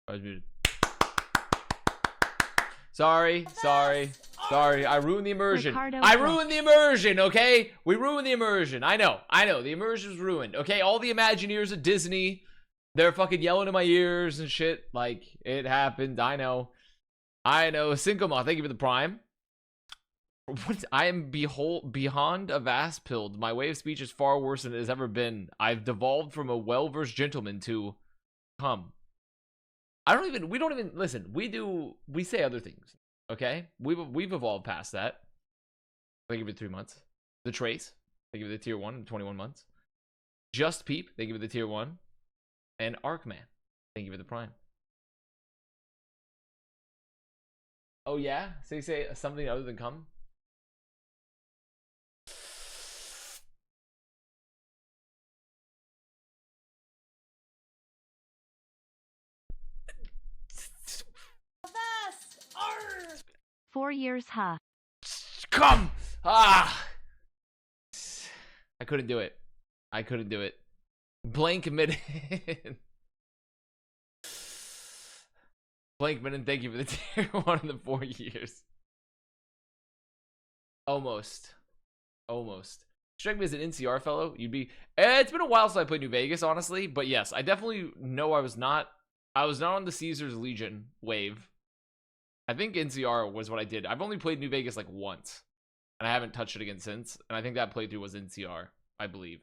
I was muted. Sorry. I ruined the immersion. I ruined the immersion, okay? We ruined the immersion. I know. The immersion was ruined, okay? All the Imagineers of Disney, they're fucking yelling in my ears and shit. Like, it happened. I know. Syncoma, thank you for the prime. What? I am beyond Avast pilled. My way of speech is far worse than it has ever been. I've devolved from a well-versed gentleman to come. We don't even listen. We say other things. Okay? We've evolved past that. They give it 3 months. The Trace, they give it the tier 1 in 21 months. Just Peep, they give it the tier 1. And Arkman, they give it the prime. Oh yeah? So you say something other than come? Avast! 4 years, huh? Come! Ah! I couldn't do it. Blank minute. Blank minute, thank you for the tier 1 in the 4 years. Almost. Strike me as an NCR fellow. You'd be. It's been a while since I played New Vegas, honestly. But yes, I definitely know I was not on the Caesars Legion wave. I think NCR was what I did. I've only played New Vegas like once, and I haven't touched it again since. And I think that playthrough was NCR, I believe.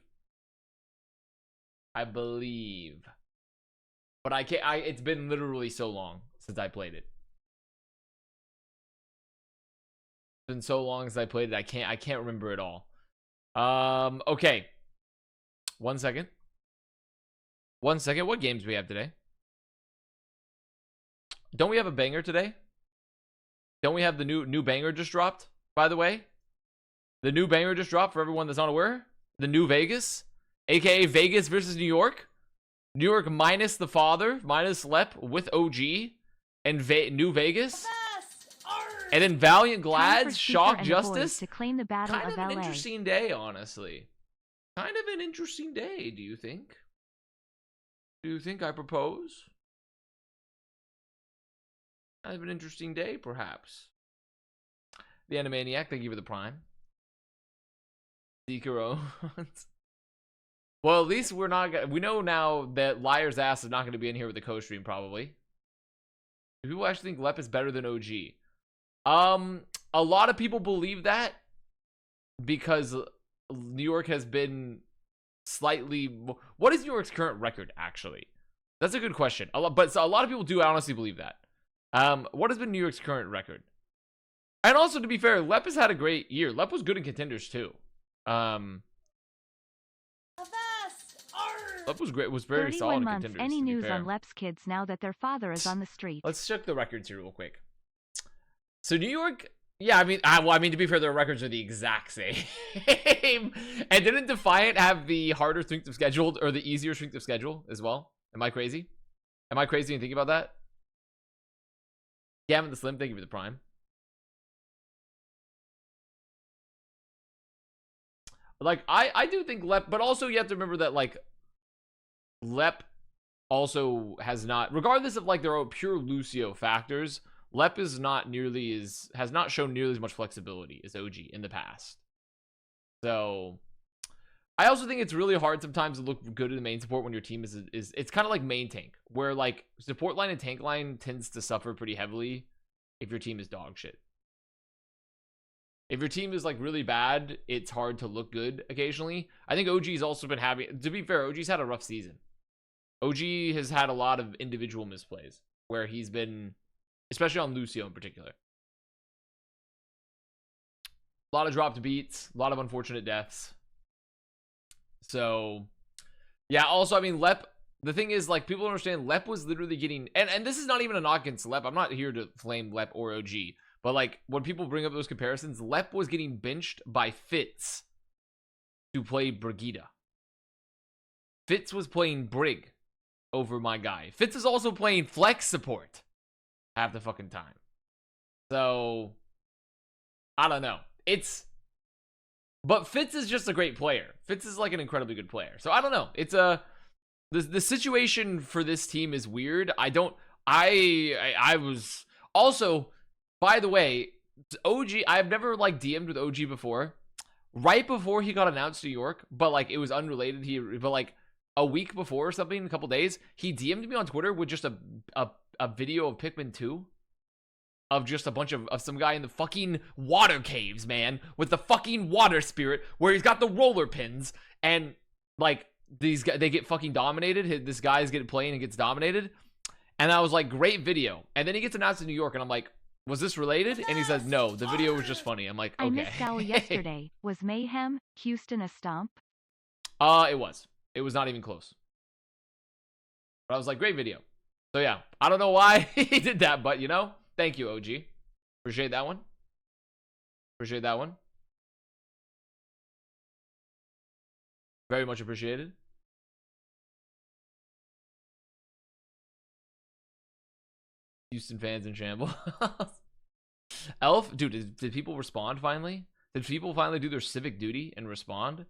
But I can't. It's been literally so long since I played it. It's been so long since I played it. I can't remember it all. Okay. 1 second. What games do we have today? Don't we have a banger today? Don't we have the new banger just dropped, by the way? The new banger just dropped for everyone that's not aware. The new Vegas, aka Vegas versus New York. New York minus the father, minus Lep with OG, and New Vegas. And then Valiant Glads, Shock Justice. To claim the battle kind of an LA. interesting day, honestly. Kind of an interesting day, do you think? Do you think I propose? Kind of an interesting day, perhaps. The Animaniac, thank you for the prime. Zekero. Well, at least we're not gonna, we know now that Liar's Ass is not going to be in here with the co-stream, probably. Do people actually think Lep is better than OG? A lot of people believe that because New York has been slightly. What is New York's current record, actually? That's a good question. But a lot of people do honestly believe that. What has been New York's current record? And also, to be fair, Lep has had a great year. Lep was good in contenders too. Lep was great. Was very solid in contenders. Any news on Lep's kids now that their father is on the street? Let's check the records here real quick. So New York, yeah, I mean, to be fair, their records are the exact same. And didn't Defiant have the harder strength of schedule or the easier strength of schedule as well? Am I crazy? Am I crazy in thinking about that? Gavin the Slim, thank you for the prime. Like, I do think Lep, but also you have to remember that, like, Lep also has not, regardless of, like, there are pure Lucio factors, Lep is not nearly as, has not shown nearly as much flexibility as OG in the past. So, I also think it's really hard sometimes to look good in the main support when your team is it's kind of like main tank, where, like, support line and tank line tends to suffer pretty heavily if your team is dog shit. If your team is, like, really bad, it's hard to look good occasionally. I think OG's also been having, to be fair, OG's had a rough season. OG has had a lot of individual misplays where he's been, especially on Lucio in particular. A lot of dropped beats, a lot of unfortunate deaths. So, yeah, also, I mean, Lep, the thing is, like, people don't understand, Lep was literally getting, and this is not even a knock against Lep. I'm not here to flame Lep or OG. But, like, when people bring up those comparisons, Lep was getting benched by Fitz to play Brigida. Fitz was playing Brig over my guy. Fitz is also playing flex support half the fucking time. So, I don't know. But Fitz is just a great player. Fitz is, like, an incredibly good player. So, I don't know. It's the situation for this team is weird. I was also, by the way, OG. I've never like DM'd with OG before. Right before he got announced to New York, but like it was unrelated. But like a week before or something, a couple days, he DM'd me on Twitter with just a video of Pikmin 2. Of just a bunch of some guy in the fucking water caves, man, with the fucking water spirit, where he's got the roller pins, and like these guys, they get fucking dominated. This guy's getting playing and gets dominated, and I was like, great video. And then he gets announced in New York, and I'm like, was this related? And he says, no, the video was just funny. I'm like, okay. I missed Gal yesterday. Was Mayhem Houston a stomp? It was not even close. But I was like, great video. So yeah, I don't know why he did that, but you know. Thank you, OG. Appreciate that one. Appreciate that one. Very much appreciated. Houston fans in shambles. Elf, dude, did people respond finally? Did people finally do their civic duty and respond?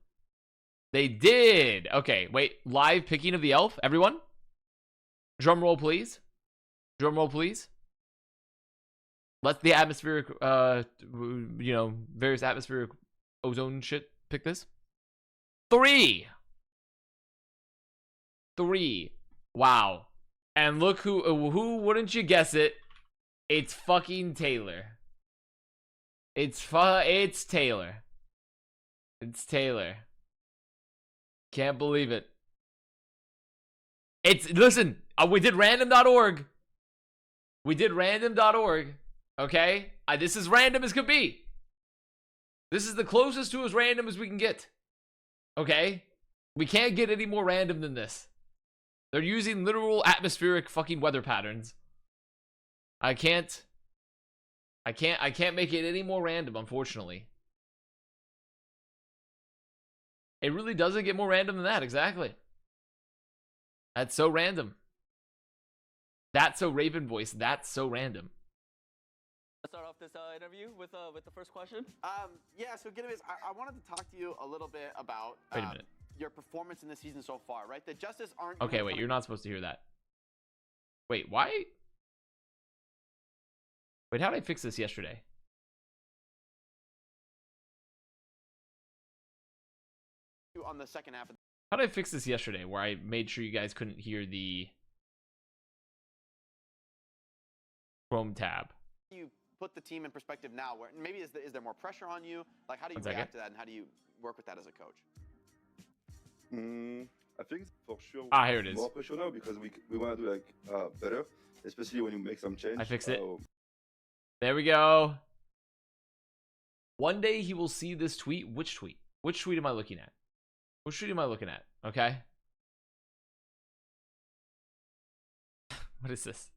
They did. Okay, wait. Live picking of the elf, everyone. Drum roll, please. Drum roll, please. Let the atmospheric, you know, various atmospheric ozone shit pick this. 3. Wow. And look who wouldn't you guess it? It's fucking Taylor. It's Taylor. It's Taylor. Can't believe it. Listen, we did random.org. We did random.org. Okay? This is random as could be. This is the closest to as random as we can get. Okay? We can't get any more random than this. They're using literal atmospheric fucking weather patterns. I can't make it any more random, unfortunately. It really doesn't get more random than that, exactly. That's so random. That's so Raven voice. That's so random. Let's start off this interview with the first question. Yeah, so Gidevis, I wanted to talk to you a little bit about Wait a minute. Your performance in the season so far, right? The Justice aren't... Okay, wait, you're not supposed to hear that. Wait, why? Wait, how did I fix this yesterday? On the second half of... How did I fix this yesterday where I made sure you guys couldn't hear the Chrome tab? You put the team in perspective now, where maybe is there more pressure on you? Like, how do you One react to that, and how do you work with that as a coach? I think for sure here it is. More pressure now because we want to do like better, especially when you make some change. I fixed it. There we go. One day he will see this tweet. Which tweet? Which tweet am I looking at? Which tweet am I looking at? Okay. What is this?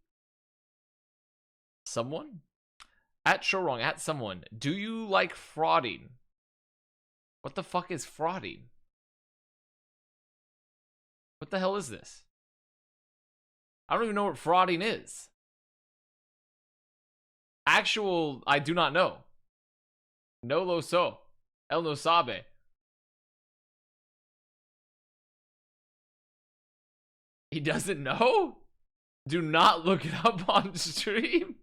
Someone? At Showwrong, at someone. Do you like frauding? What the fuck is frauding? What the hell is this? I don't even know what frauding is. Actual, I do not know. No lo so. El no sabe. He doesn't know? Do not look it up on stream.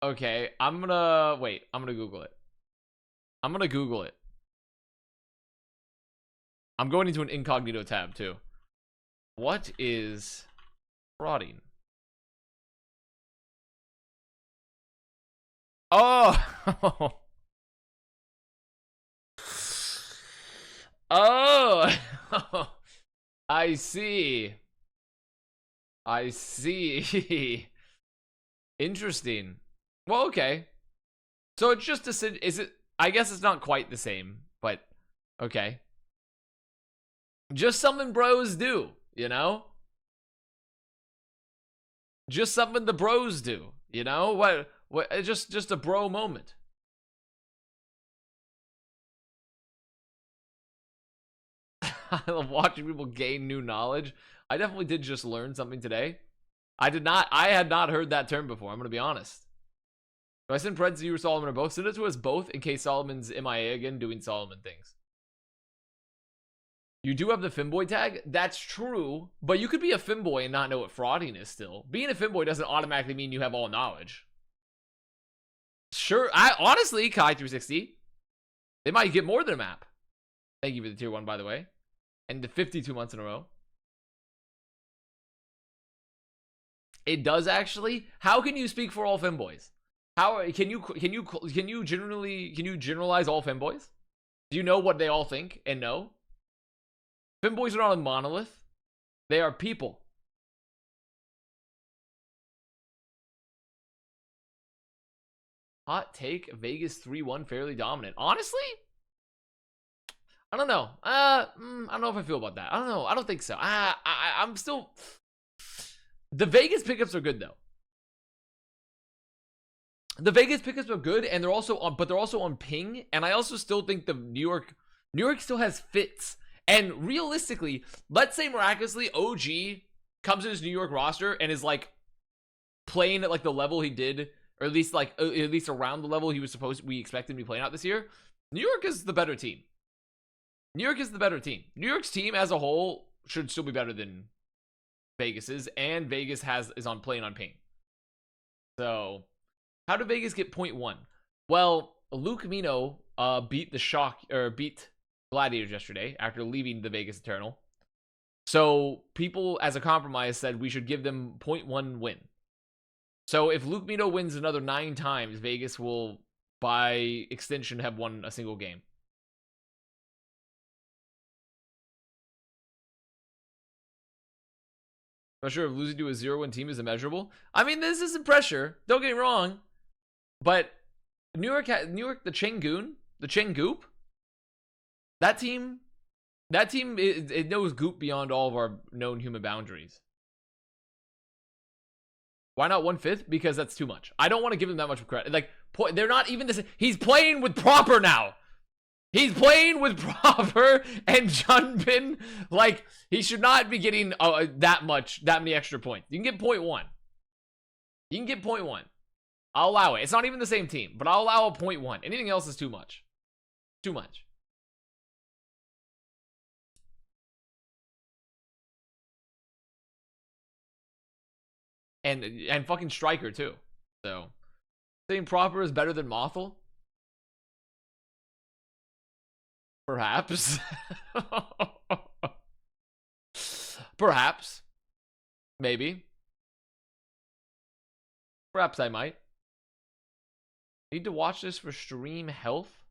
Okay, I'm gonna Google it. I'm gonna Google it. I'm going into an incognito tab too. What is frauding? Oh. Oh. I see. I see. Interesting. Well, okay. So it's just a, is it, I guess it's not quite the same, but okay. Just something bros do, you know? Just something the bros do, you know? What just a bro moment. I love watching people gain new knowledge. I definitely did just learn something today. I had not heard that term before, I'm gonna be honest. Do I send Preds to you or Solomon or both? Send it to us both in case Solomon's MIA again doing Solomon things. You do have the Finboy tag. That's true. But you could be a Finboy and not know what frauding is still. Being a Finboy doesn't automatically mean you have all knowledge. Sure. Honestly, Kai360, they might get more than a map. Thank you for the tier 1, by the way. And the 52 months in a row. It does actually. How can you speak for all Finboys? How can you generalize all Finboys? Do you know what they all think and know? Finboys are not a monolith. They are people. Hot take, Vegas 3-1 fairly dominant. Honestly, I don't know. I don't know if I feel about that. I don't know. I don't think so. I'm still. The Vegas pickups are good though. The Vegas pickups are good, and they're also on ping. And I also still think the New York still has fits. And realistically, let's say miraculously OG comes in his New York roster and is like playing at like the level he did, or at least around the level we expect him to be playing out this year. New York is the better team. New York is the better team. New York's team as a whole should still be better than Vegas's, and Vegas is playing on ping. So, how did Vegas get 0.1? Well, Luke Mino beat Gladiators yesterday after leaving the Vegas Eternal. So people as a compromise said we should give them 0.1 win. So if Luke Mino wins another 9 times, Vegas will by extension have won a single game. Not sure if losing to a 0-win team is immeasurable. I mean, this isn't pressure. Don't get me wrong. But New York, the Chenggoop, that team, it knows goop beyond all of our known human boundaries. Why not 1/5? Because that's too much. I don't want to give him that much credit. Like, they're not even this. He's playing with proper now. He's playing with proper and Junbin. Like, he should not be getting that many extra points. You can get 0.1. You can get 0.1. I'll allow it. It's not even the same team, but I'll allow a 0.1. Anything else is too much. Too much. And fucking Striker too. So saying proper is better than Mothel? Perhaps. Perhaps. Maybe. Perhaps I might. Need to watch this for stream health.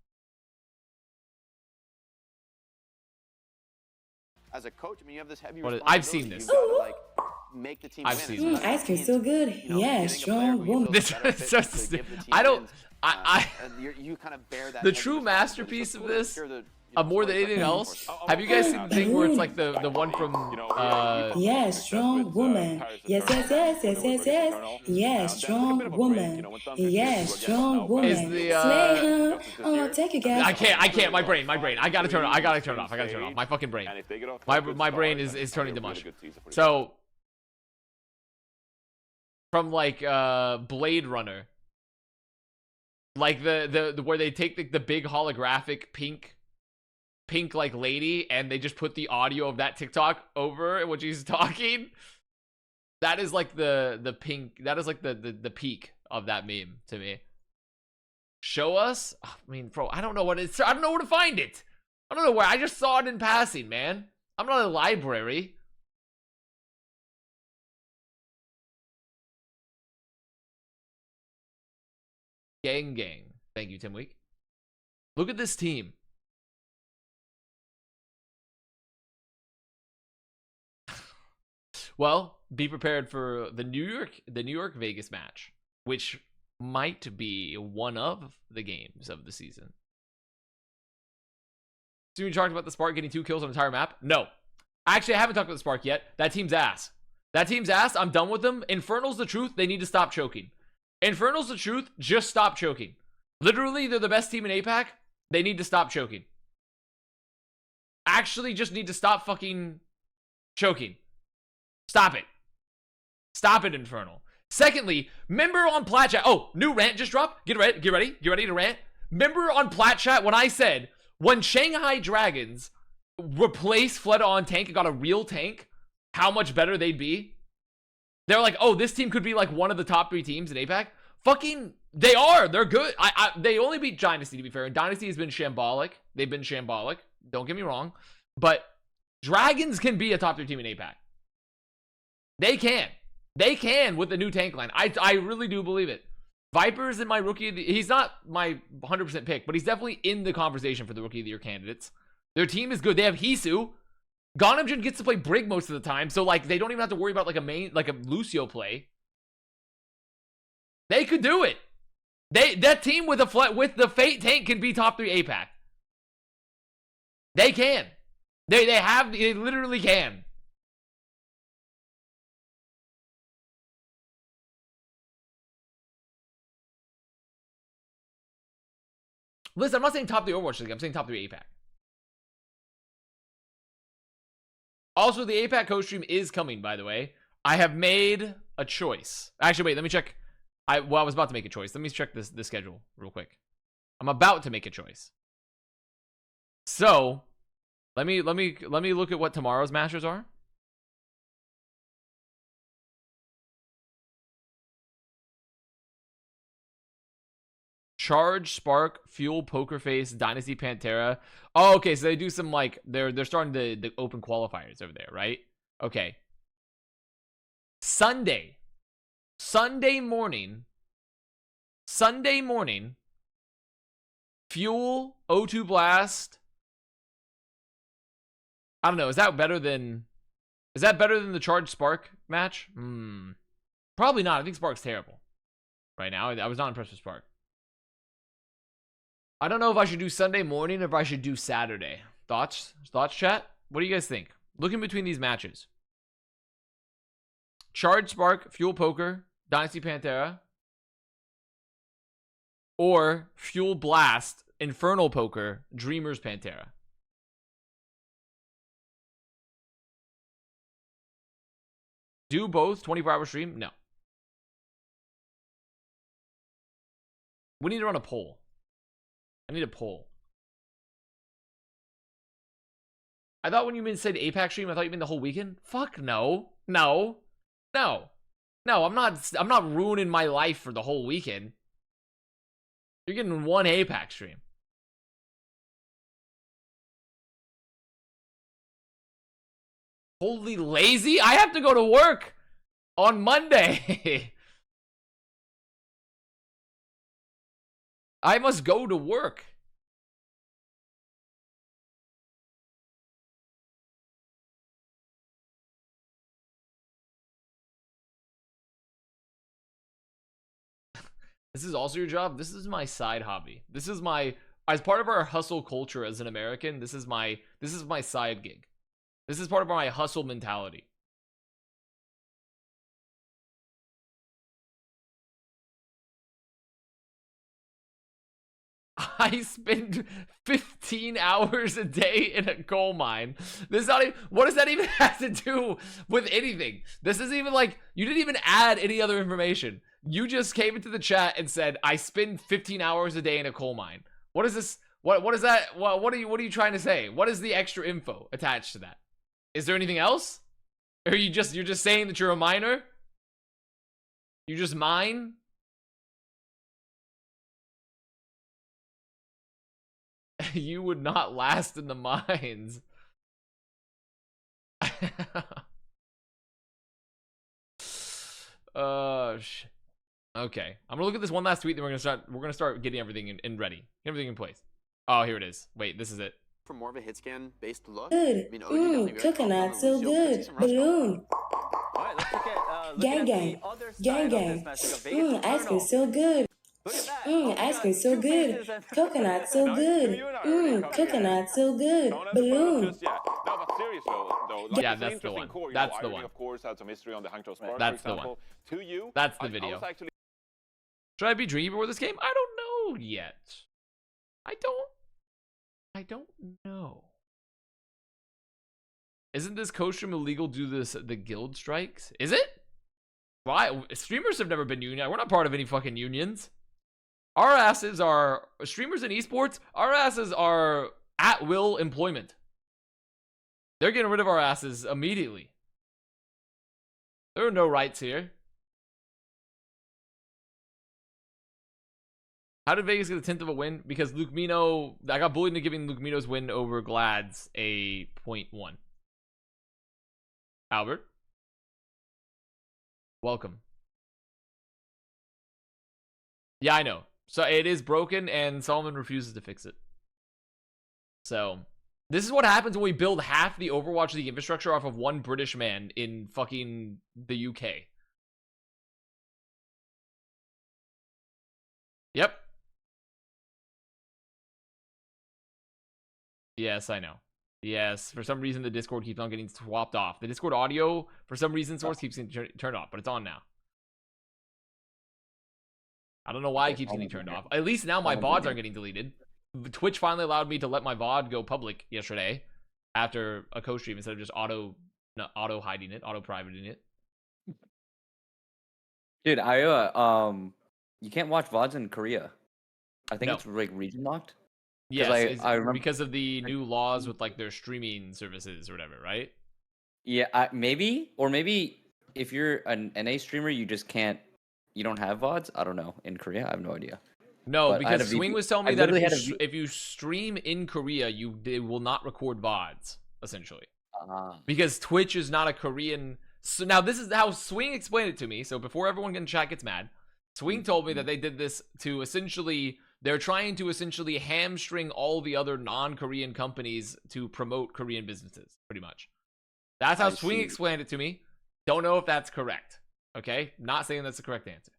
As a coach, I mean, you have this heavy I've seen this. You've got to, like, make the team I've win. seen this. Ice cream so good. Yeah, strong woman. This is so stupid. I don't. You kind of bear that. The true masterpiece of this, more than anything else, have you guys seen the thing where it's like the one from yeah, strong woman. Yes. Yeah, strong woman. Yeah, strong woman. Is the Slay her. Oh, take it, guys. I can't. My brain. I gotta turn it off. My fucking brain. My brain is turning to mush. So from like Blade Runner, like the where they take the big holographic pink like lady and they just put the audio of that TikTok over when she's talking. That is like the pink. That is like the peak of that meme to me. Show us. I mean, bro, I don't know what it's. I don't know where to find it. I don't know where. I just saw it in passing, man. I'm not a library. Gang. Thank you, Tim Week. Look at this team. Well, be prepared for the New York Vegas match, which might be one of the games of the season. So you talked about the Spark getting 2 kills on the entire map? No. Actually, I haven't talked about the Spark yet. That team's ass. That team's ass. I'm done with them. Infernal's the truth. They need to stop choking. Infernal's the truth. Just stop choking. Literally, they're the best team in APAC. They need to stop choking. Actually, just need to stop fucking choking. Stop it. Stop it, Infernal. Secondly, member on Plat Chat. Oh, new rant just dropped. Get ready to rant. Member on Plat Chat when I said, when Shanghai Dragons replace Fleta on tank and got a real tank, how much better they'd be. They're like, oh, this team could be like one of the top 3 teams in APAC. Fucking, they are. They're good. They only beat Dynasty, to be fair. And Dynasty has been shambolic. They've been shambolic. Don't get me wrong. But Dragons can be a top 3 team in APAC. They can. They can with the new tank line. I really do believe it. Viper's in my rookie of the, he's not my 100% pick, but he's definitely in the conversation for the rookie of the year candidates. Their team is good. They have Hisu. Ghanamjin gets to play Brig most of the time, so like they don't even have to worry about like a Lucio play. They could do it. That team with the Fate tank can be top 3 APAC. They can. They literally can. Listen, I'm not saying top 3 Overwatch League. I'm saying top 3 APAC. Also, the APAC coach stream is coming, by the way. I have made a choice. Actually, wait, let me check. I was about to make a choice. Let me check the schedule real quick. I'm about to make a choice. So, let me look at what tomorrow's matches are. Charge, Spark, Fuel, Poker Face, Dynasty, Pantera. Oh, okay, so they do some like they're starting the open qualifiers over there, right? Okay. Sunday morning. Fuel, O2 Blast. I don't know. Is that better than the Charge Spark match? Probably not. I think Spark's terrible right now. I was not impressed with Spark. I don't know if I should do Sunday morning or if I should do Saturday. Thoughts, chat? What do you guys think? Looking between these matches. Charge Spark, Fuel Poker, Dynasty Pantera. Or Fuel Blast, Infernal Poker, Dreamers Pantera. Do both 24-hour stream? No. We need to run a poll. I need a poll. I thought when you said APAC stream, I thought you meant the whole weekend. Fuck no. No. I'm not ruining my life for the whole weekend. You're getting one APAC stream. Holy lazy. I have to go to work on Monday. I must go to work. This is also your job. This is my side hobby. This is my, as part of our hustle culture as an American, this is my side gig. This is part of my hustle mentality. I spend 15 hours a day in a coal mine. This is not even, what does that even have to do with anything? This isn't even like, you didn't even add any other information. You just came into the chat and said, I spend 15 hours a day in a coal mine. What is this? What is that? What are you trying to say? What is the extra info attached to that? Is there anything else? Or you're just saying that you're a miner? You just mine? You would not last in the mines. Shit. Okay, I'm gonna look at this one last tweet, then we're gonna start getting everything in ready, everything in place. Oh, here it is. Wait, this is it. For more of a hit scan based look. Good. I mean, OG definitely very Coconut, strong. so Lucio good. puts some rush Balloon. All right, let's look at Gang, the gang. other side Gang, of gang. this match. We got Vegas Ice cream, Inferno. so good. Look at that. Oh my Ice God, cream, so two good. faces and- Coconut, so No, good. you and I already covered Coconut, so good. Don't let the photos Balloon. just yet. No, but serious though, like, Yeah, it's an that's the interesting one. core, you That's know, the Irony, one. Of course, had some history on the Hangzhou Spark, That's for the one. example. To you, That's the I video. was actually Should I be drinking before this game? I don't know yet. I don't know. Isn't this costume illegal due to the guild strikes? Is it? Why? Streamers have never been union. We're not part of any fucking unions. Our asses are streamers in esports. Our asses are at will employment. They're getting rid of our asses immediately. There are no rights here. How did Vegas get a 10th of a win? Because Luke Mino, I got bullied into giving Luke Mino's win over Glad's a 0.1. Albert, welcome. Yeah, I know. So it is broken and Solomon refuses to fix it. So this is what happens when we build half the Overwatch League infrastructure off of one British man in fucking the UK. Yep. Yes, I know. Yes, for some reason the Discord keeps on getting swapped off. The Discord audio, for some reason, source keeps getting turned off, but it's on now. I don't know why it keeps getting turned off. At least now my VODs aren't getting deleted. Twitch finally allowed me to let my VOD go public yesterday after a co-stream instead of just auto hiding it, auto privating it. Dude, you can't watch VODs in Korea. I think it's like region locked. Yes, I remember because of the new laws with like their streaming services or whatever, right? Yeah, maybe if you're an NA streamer, you don't have VODs. I don't know. In Korea, I have no idea. No, But because Swing was telling me that if you stream in Korea, they will not record VODs, essentially. Ah. Because Twitch is not a Korean. So now this is how Swing explained it to me. So before everyone in chat gets mad, Swing told me that they did this to essentially, they're trying to essentially hamstring all the other non-Korean companies to promote Korean businesses, pretty much. That's how Swing explained it to me. Don't know if that's correct. Okay? Not saying that's the correct answer.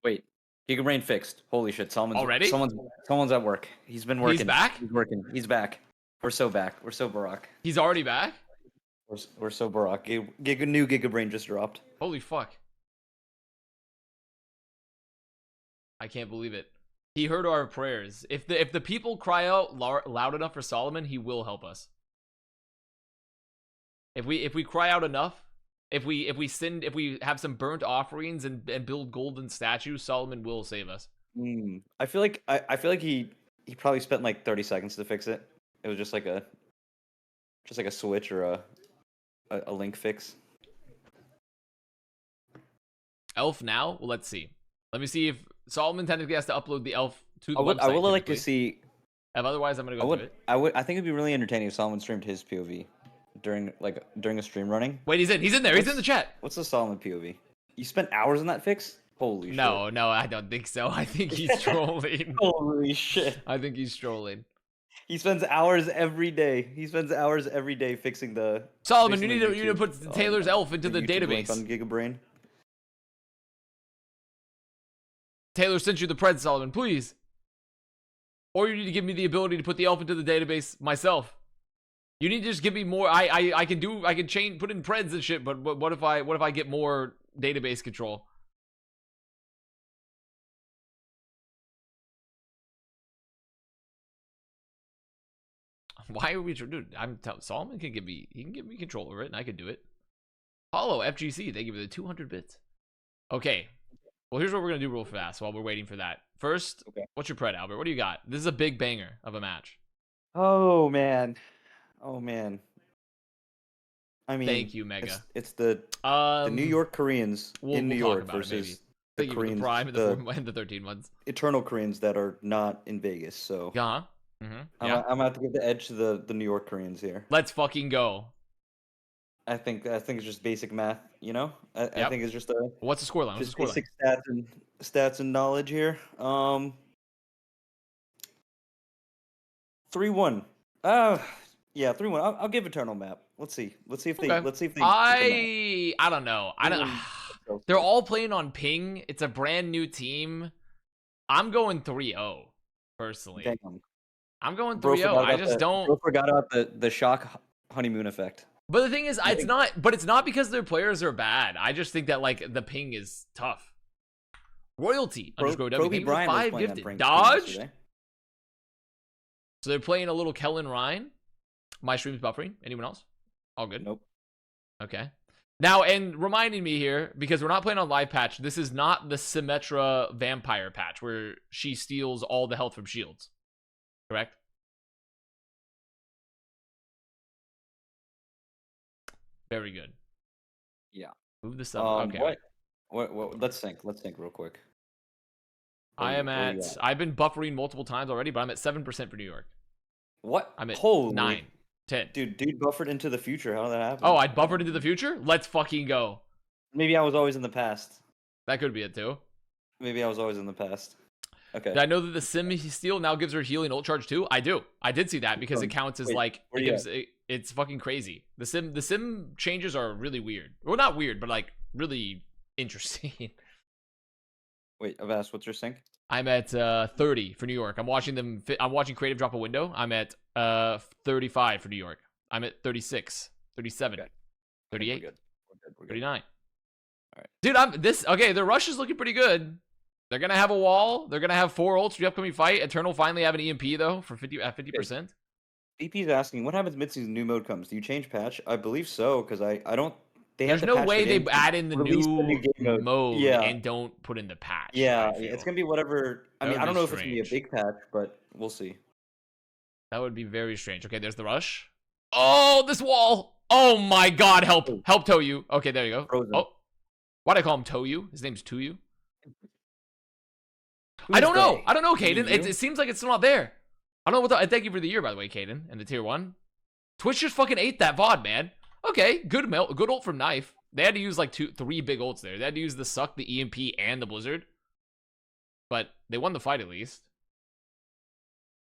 Wait, Gigabrain fixed. Holy shit! Already? Someone's at work. He's been working. He's back? He's working. He's back. We're so back. We're so Barack. He's already back? We're so Barack. New Gigabrain just dropped. Holy fuck. I can't believe it. He heard our prayers. If the people cry out loud enough for Solomon, he will help us. If we cry out enough, if we have some burnt offerings and build golden statues, Solomon will save us. I feel like he probably spent like 30 seconds to fix it. It was just like a switch or a link fix. Elf now? Well, let's see. Let me see if Solomon technically has to upload the elf to the website. I would like to see. If otherwise, I'm gonna go through it. I think it'd be really entertaining if Solomon streamed his POV during a stream running. Wait, he's in there. He's in the chat. What's the Solomon POV? You spent hours on that fix? Holy shit. No, I don't think so. I think he's trolling. Holy shit. I think he's trolling. He spends hours every day. Fixing the. Solomon, you need to put Taylor's elf into the database. On Gigabrain. Taylor sent you the pred, Solomon, please. Or you need to give me the ability to put the elf into the database myself. You need to just give me more. I can put in preds and shit, but what if I get more database control? Why are we, dude? Solomon can give me control over it, and I can do it. Hollow FGC, they give you the 200 bits. Okay. Well, here's what we're gonna do real fast while we're waiting for that. First, What's your pred, Albert? What do you got? This is a big banger of a match. Oh man. I mean, thank you, Mega. It's the New York Koreans in New York versus the Koreans, and the 13 ones. Eternal Koreans that are not in Vegas. So yeah. I'm gonna have to give the edge to the New York Koreans here. Let's fucking go. I think it's just basic math, you know. I think it's just What's the scoreline? Just basic stats and knowledge here. 3-1. Yeah, 3-1. I'll give Eternal map. Let's see if they. I don't know. They're all playing on ping. It's a brand new team. I'm going 3-0 personally. Damn. I'm going 3-0. I just don't. Bro forgot about the shock honeymoon effect. But the thing is, it's not because their players are bad. I just think that like the ping is tough. Royalty _ W 5 gifted. Dodge. So they're playing a little Kellen Ryan. My stream's buffering. Anyone else? All good? Nope. Okay. Now, and reminding me here, because we're not playing on live patch, this is not the Symmetra vampire patch where she steals all the health from shields. Correct? Very good. Yeah. Move this up. Okay. What? Let's think real quick. I am at. I've been buffering multiple times already, but I'm at 7% for New York. What? I'm at Holy 9, 10. Dude buffered into the future. How did that happen? Oh, I buffered into the future? Let's fucking go. Maybe I was always in the past. That could be it too. Maybe I was always in the past. Okay. Did I know that the Sim steal now gives her healing ult charge too? I do. I did see that because it counts as like it gives it's fucking crazy. The sim changes are really weird. Well, not weird, but like really interesting. Wait, Avast, what's your sync? I'm at 30 for New York. I'm watching Creative drop a window. I'm at 35 for New York. I'm at 36, 37, Okay. 38, We're good. 39. All right. Dude, okay, the rush is looking pretty good. They're gonna have a wall. They're gonna have 4 ults for the upcoming fight. Eternal finally have an EMP though for 50%. VP's asking, what happens mid-season new mode comes? Do you change patch? I believe so, because I don't. There's no way they add in the new game mode yeah. and don't put in the patch. Yeah, it's gonna be whatever. I mean, I don't know if it's gonna be a big patch, but we'll see. That would be very strange. Okay, there's the rush. Oh, this wall. Oh my god, help Toyu. Okay, there you go. Frozen. Oh, why'd I call him Toyu? His name's Toyu. I don't know, Caden. It seems like it's still not there. I don't know what thank you for the year, by the way, Caden, and the tier 1. Twitch just fucking ate that VOD, man. Okay, good ult from Knife. They had to use like 3 big ults there. They had to use the Suck, the EMP, and the Blizzard. But they won the fight at least.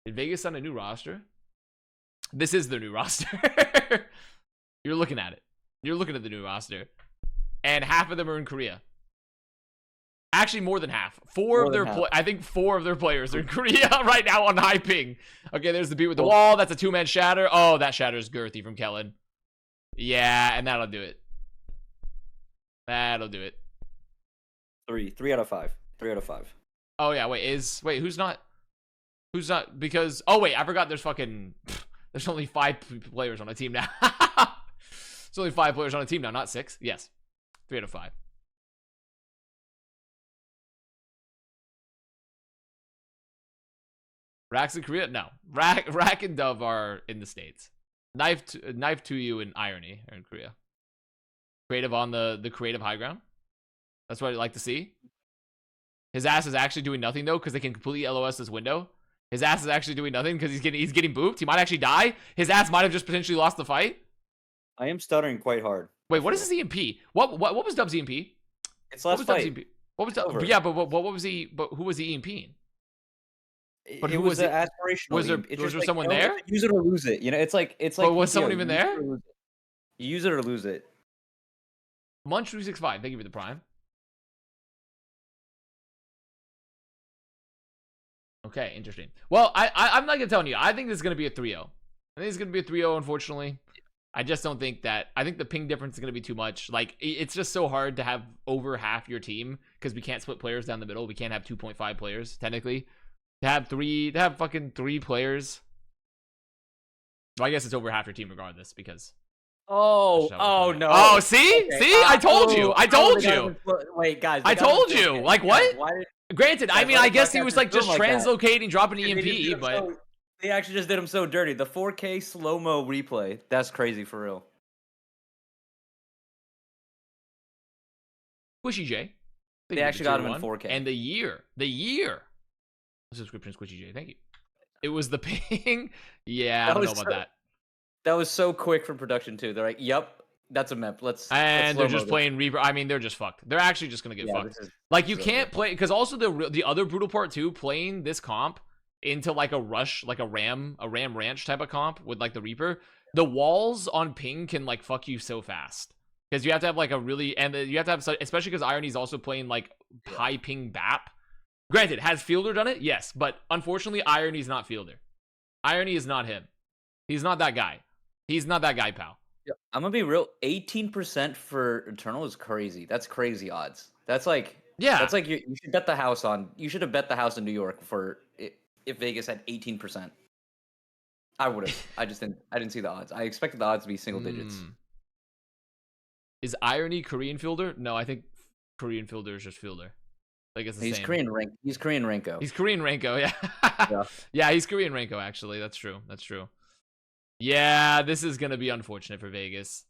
Did Vegas sign a new roster? This is their new roster. You're looking at it. You're looking at the new roster. And half of them are in Korea. Actually, more than half. I think 4 of their players are in Korea right now on high ping. Okay, there's the beat with the wall. That's a 2-man shatter. Oh, that shatter's girthy from Kellen. Yeah, and that'll do it. That'll do it. 3 out of 5. 3 out of 5. Oh yeah, wait, who's not because I forgot there's only 5 players on a team now. There's only 5 players on a team now, not 6. Yes. 3 out of 5. Rax in Korea? No. Rack and Dove are in the States. Knife to you and Irony are in Korea. Creative on the creative high ground. That's what I'd like to see. His ass is actually doing nothing though, because they can completely LOS this window. His ass is actually doing nothing because he's getting booped. He might actually die. His ass might have just potentially lost the fight. I am stuttering quite hard. Wait, what is his EMP? What was Dub's EMP? It's last fight. What was Dub? Yeah, but what was he? But who was he EMPing? But it was the aspirational. Was there like, someone there? Use it or lose it. You know, it's like. But was someone even there? You use it or lose it. Munch 365. Thank you for the prime. Okay, interesting. Well, I'm not gonna tell you. I think this is gonna be a 3-0. I think it's gonna be a 3-0. Unfortunately, I just don't think that. I think the ping difference is gonna be too much. Like it's just so hard to have over half your team because we can't split players down the middle. We can't have 2.5 players technically. To have fucking 3 players. Well, I guess it's over half your team regardless because. Oh no! Oh, see, I told you. Wait, guys. I told you. Like what? Granted, I mean, I guess he was like just translocating, dropping EMP, but they actually just did him so dirty. The 4K slow-mo replay. That's crazy for real. Squishy J. They actually got him in 4K. And the year. Subscription Squishy J. Thank you. It was the ping. Yeah, I don't know about that. That was so quick from production too. They're like, "Yep, that's a map. Let's." And they're just playing Reaper. I mean, they're just fucked. They're actually just gonna get fucked. Like you can't play because also the other brutal part too. Playing this comp into like a rush, like a ram ranch type of comp with like the Reaper. The walls on ping can like fuck you so fast because you have to have like a really you have to have especially because Irony's also playing like high ping BAP. Granted, has Fielder done it? Yes, but unfortunately, Irony's not Fielder. Irony is not him. He's not that guy. He's not that guy, pal. Yeah, I'm gonna be real. 18% for Eternal is crazy. That's crazy odds. That's like That's like you should bet the house on. You should have bet the house in New York for if Vegas had 18%. I would have. I didn't see the odds. I expected the odds to be single digits. Is Irony Korean fielder? No, I think Korean fielder is just fielder. Like it's the He's same. He's Korean Renko. He's Korean Renko, yeah. Yeah. Yeah, he's Korean Renko, actually. That's true. That's true. Yeah, this is gonna be unfortunate for Vegas.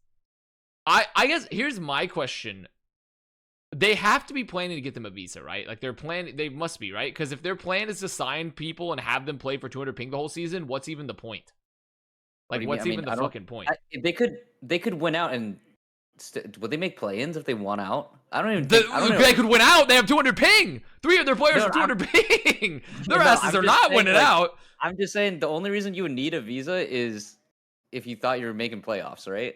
I guess here's my question. They have to be planning to get them a visa, right? Like they're planning, they must be, right? Because if their plan is to sign people and have them play for 200 ping the whole season, what's even the point? Like, what's even the fucking point? They could win out and would they make play-ins if they won out? I don't even. They could win out. They have 200 ping. 3 of their players have 200 ping. Their asses are not winning out. I'm just saying the only reason you would need a visa is if you thought you were making playoffs, right?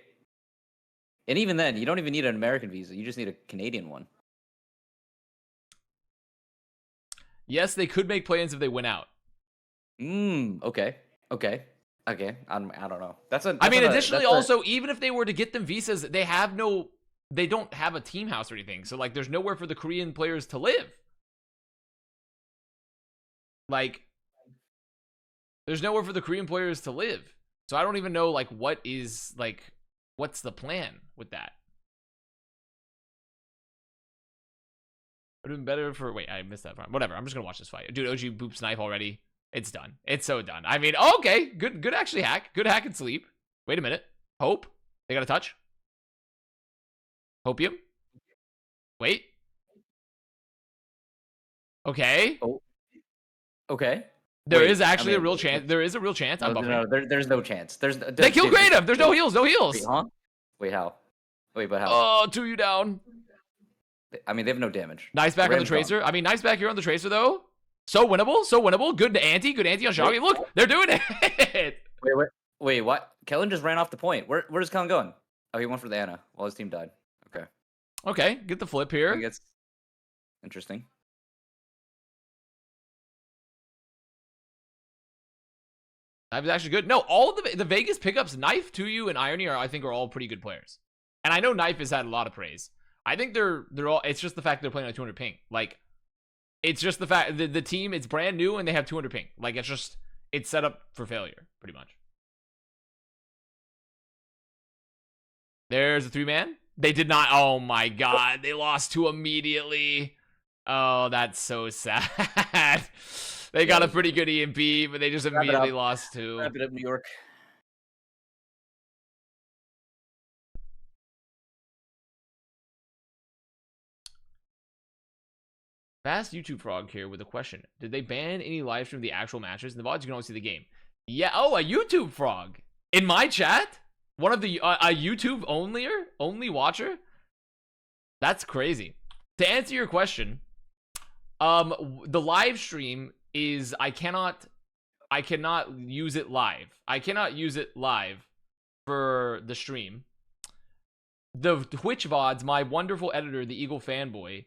And even then, you don't even need an American visa. You just need a Canadian one. Yes, they could make play-ins if they win out. Okay. I don't know. Additionally, also, even if they were to get them visas, they don't have a team house or anything. So, like, there's nowhere for the Korean players to live. Like, there's nowhere for the Korean players to live. So I don't even know, like, what's the plan with that? Would have been better for... Wait, I missed that part. Whatever, I'm just gonna watch this fight. Dude, OG boops knife already. It's done. It's so done. I mean, okay. Good actually hack. Good hack and sleep. Wait a minute. Hope. They got a touch. Hopium. Wait. Okay. Oh. Okay. There is actually a real chance. There is a real chance. I'm buffering. No, there's no chance. They kill Kratom. There's no heals. No heals. Wait, huh? Wait, how? Wait, but how? Oh, 2 you down. I mean, they have no damage. Nice back on the Tracer. I mean, nice back here on the Tracer, though. So winnable. So winnable. Good anti. Good anti on Shoggy. Look, they're doing it. Wait, what? Kellen just ran off the point. Where's Kellen going? Oh, he went for the Ana while his team died. Okay. Okay, get the flip here. I think it's interesting. That was actually good. No, all of the Vegas pickups, Knife, 2U, and Irony I think are all pretty good players. And I know Knife has had a lot of praise. I think they're all. It's just the fact they're playing on 200 ping. Like, it's just the fact the team. It's brand new and they have 200 ping. Like, it's set up for failure pretty much. There's a 3-man. They did not. Oh my god, they lost 2 immediately. Oh, that's so sad. They got a pretty good EMP, but they just immediately lost 2. Wrap it up, New York. Fast YouTube Frog here with a question. Did they ban any live stream of the actual matches? In the VODs, you can only see the game. Yeah. Oh, a YouTube Frog. In my chat? One of the, a YouTube only watcher? That's crazy. To answer your question, the live stream is, I cannot use it live. I cannot use it live for the stream. The Twitch VODs, my wonderful editor, the TheEagleFanboy,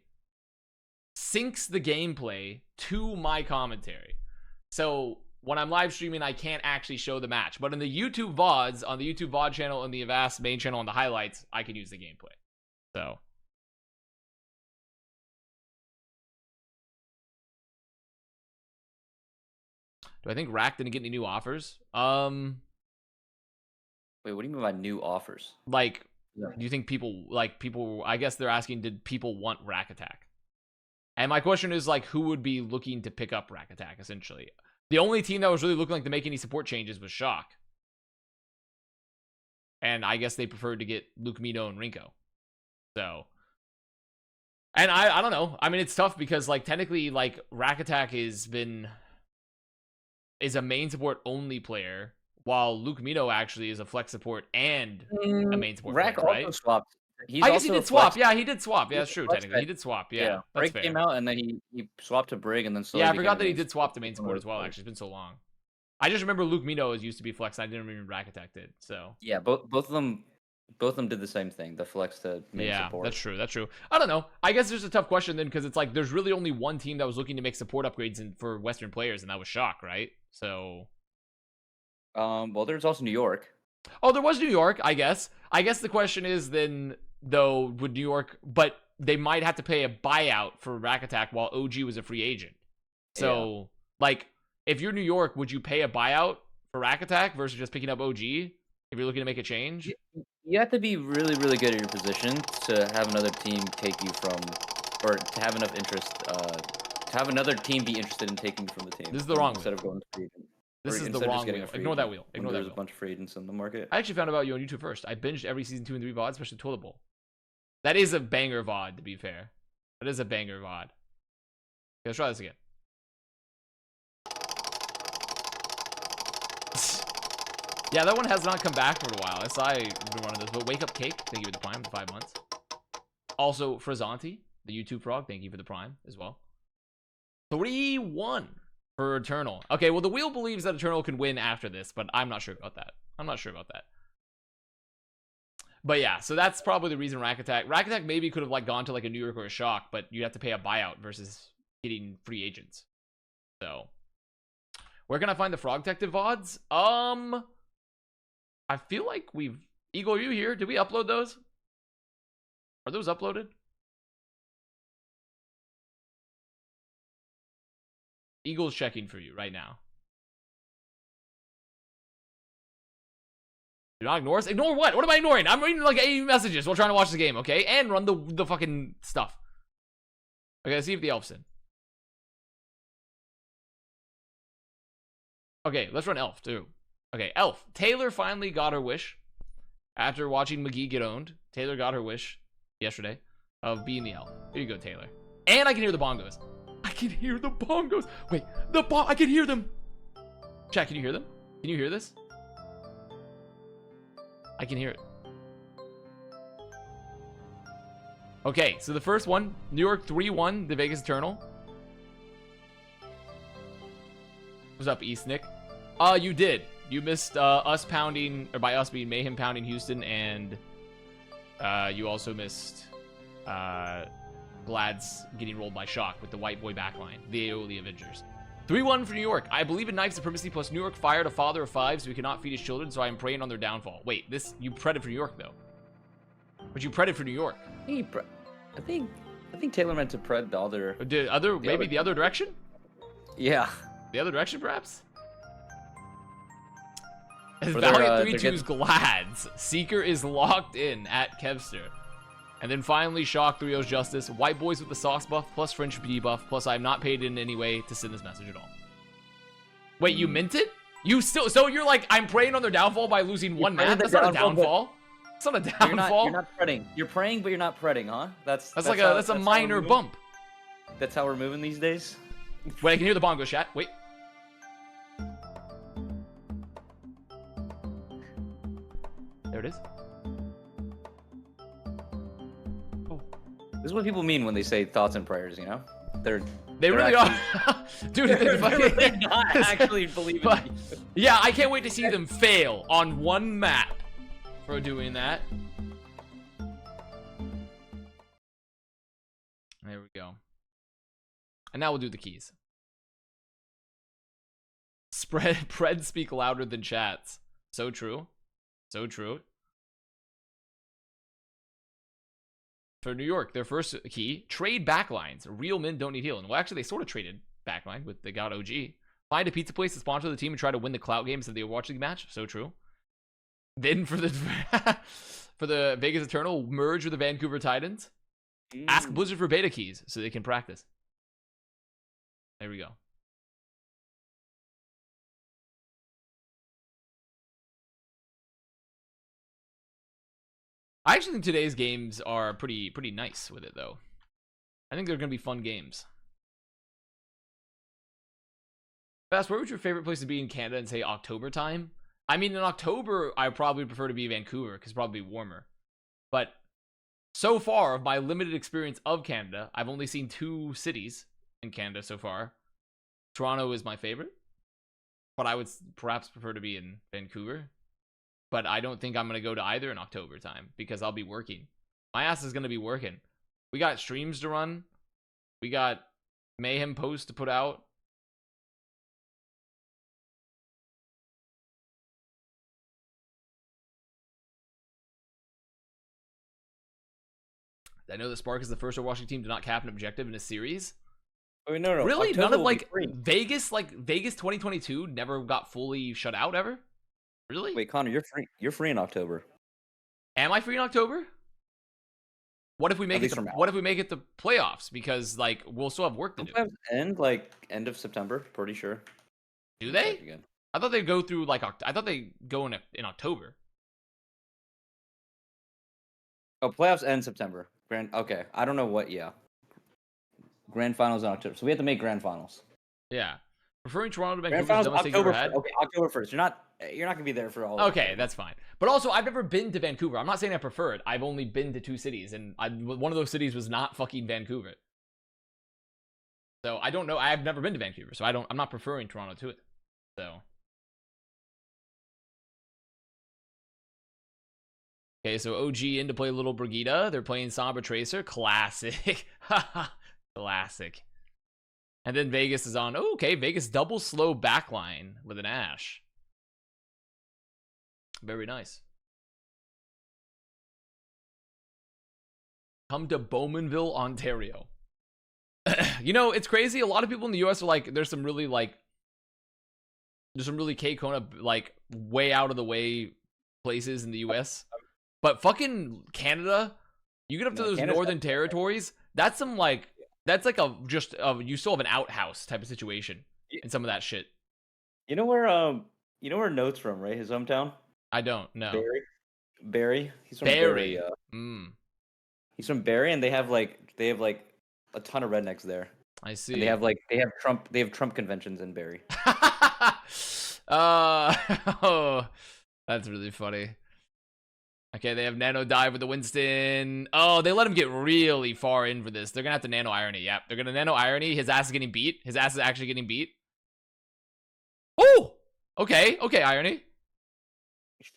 syncs the gameplay to my commentary. So when I'm live streaming, I can't actually show the match. But in the YouTube VODs, on the YouTube VOD channel and the Avast main channel on the highlights, I can use the gameplay. So do I think Rack didn't get any new offers? Wait, what do you mean by new offers? Like, do you think people, I guess they're asking, did people want Rack Attack? And my question is, like, who would be looking to pick up Rack Attack, essentially? The only team that was really looking like to make any support changes was Shock. And I guess they preferred to get Luke Mino and Rinko. So, and I don't know. I mean, it's tough because, like, technically, like, Rack Attack is a main support only player, while Luke Mino actually is a flex support and a main support Rack player, right? also swapped. I guess he did swap. Yeah, he did swap. Yeah, that's true. Technically, he did swap. Yeah, that's Brig fair. came out and then he swapped to Brig and then slowly. Yeah, I forgot that he did swap to main support as well. Actually, it's been so long. I just remember Luke Mino used to be flex. And I didn't remember Rack Attack did. So yeah, both of them did the same thing. The flex to main support. That's true. That's true. I don't know. I guess there's a tough question then, because it's like there's really only one team that was looking to make support upgrades for Western players, and that was Shock, right? So well, there's also New York. Oh, there was New York, I guess. I guess the question is then, though, would New York, but they might have to pay a buyout for Rack Attack while OG was a free agent. So, like, if you're New York, would you pay a buyout for Rack Attack versus just picking up OG? if you're looking to make a change. You have to be really, really good at your position to have another team take you from, or to have enough interest, to have another team be interested in taking you from the team. This is the wrong instead wheel. of going to free agent. This is the wrong wheel. Ignore that wheel. Ignore that There's wheel. a bunch of free agents in the market. I actually found about you on YouTube first. I binged every season 2 and 3 VODs, especially Toilet Bowl. That is a banger VOD, to be fair. That is a banger VOD. Okay, let's try this again. Yeah, that one has not come back for a while. SI has been running this. But Wake Up Cake, thank you for the Prime for 5 months. Also, Frizzanti, the YouTube frog, thank you for the Prime as well. 3-1 for Eternal. Okay, well, the wheel believes that Eternal can win after this, but I'm not sure about that. I'm not sure about that. But yeah, so that's probably the reason Rack Attack maybe could have like gone to like a New York or a Shock, but you have to pay a buyout versus getting free agents. So, where can I find the Frog Detective VODs? I feel like we've... Eagle, are you here? Did we upload those? Are those uploaded? Eagle's checking for you right now. Do not ignore us. Ignore what? What am I ignoring? I'm reading like 80 messages while trying to watch the game, okay? And run the fucking stuff. Okay, let's see if the elf's in. Okay, let's run elf too. Okay, elf. Taylor finally got her wish. After watching McGee get owned, Taylor got her wish yesterday of being the elf. Here you go, Taylor. And I can hear the bongos. I can hear the bongos. Wait, I can hear them. Chat, can you hear them? Can you hear this? I can hear it. Okay, so the first one, New York 3-1, the Vegas Eternal. What's up, East Nick? You did. You missed us pounding, or by us being Mayhem pounding Houston, and you also missed Glad's getting rolled by Shock with the white boy backline, the Aeoli Avengers. 3-1 for New York. I believe in knife supremacy, plus New York fired a father of 5, so he cannot feed his children, so I am praying on their downfall. Wait, this, you predded for New York, though. But you predded for New York. I think Taylor meant to pred the other... The other direction? Yeah. The other direction, perhaps? As Or Valiant 3-2's Glads. Seeker is locked in at Kevster. And then finally, Shock 3-0's Justice. White Boys with the sauce buff, plus French debuff, plus I have not paid in any way to send this message at all. Wait, you mint it? You still... So you're like, I'm praying on their downfall by losing one map? That's not a downfall. It's not a downfall. You're not predding. You're praying, but you're not predding, huh? That's a minor bump. That's how we're moving these days? Wait, I can hear the bongo chat. Wait. There it is. This is what people mean when they say thoughts and prayers, you know? They really are. Dude, they're really not actually believing you. Yeah, I can't wait to see them fail on one map for doing that. There we go. And now we'll do the keys. Pred speak louder than chats. So true. So true. For New York, their first key, trade backlines. Real men don't need healing. Well, actually, they sort of traded backline with they got OG. Find a pizza place to sponsor the team and try to win the clout games of the Overwatch League match. So true. Then for the for the Vegas Eternal, merge with the Vancouver Titans. Ask Blizzard for beta keys so they can practice. There we go. I actually think today's games are pretty nice with it, though. I think they're going to be fun games. Fast, where would your favorite place to be in Canada in, say, October time? I mean, in October, I probably prefer to be Vancouver, because it's probably warmer. But so far, of my limited experience of Canada, I've only seen 2 cities in Canada so far. Toronto is my favorite, but I would perhaps prefer to be in Vancouver. But I don't think I'm going to go to either in October time because I'll be working. My ass is going to be working. We got streams to run. We got Mayhem posts to put out. I know that Spark is the first Overwatch team to not cap an objective in a series. Oh, no. Really? October None of Vegas 2022 never got fully shut out ever? Really? Wait, Connor, you're free. You're free in October. Am I free in October? What if we make At it? least from What if we make it the playoffs? Because like we'll still have work to do. Sometimes end of September. Pretty sure. Do Let me they? check again. I thought they go through like I thought they go in October. Oh, playoffs end September. Okay, I don't know what. Yeah. Grand finals in October, so we have to make grand finals. Yeah. Preferring Toronto to Grand Vancouver is finals the dumbest thing you've October. ever had. Okay, October 1st. You're not gonna be there for all. Okay, that's fine. But also, I've never been to Vancouver. I'm not saying I prefer it. I've only been to 2 cities, and one of those cities was not fucking Vancouver. So I don't know. I've never been to Vancouver, so I'm not preferring Toronto to it. So. Okay, so OG in to play Little Brigida. They're playing Sombra Tracer. Classic. Classic. And then Vegas is on. Oh, okay, Vegas double slow backline with an Ashe. Very nice. Come to Bowmanville, Ontario. You know, it's crazy. A lot of people in the US are like, there's some really K-Kona, like, way out of the way places in the US. But fucking Canada, you get up to those Canada's northern territories, that's some like, that's like you still have an outhouse type of situation in some of that shit. You know where Note's from, right? His hometown. I don't know. Barry. He's from Barry. Barry. He's from Barry, and they have like a ton of rednecks there. I see. And they have Trump conventions in Barry. Oh, that's really funny. Okay, they have Nano dive with the Winston. Oh, they let him get really far in for this. They're gonna have to Nano Irony. Yep, they're gonna Nano Irony. His ass is getting beat. His ass is actually getting beat. Oh, okay, Irony.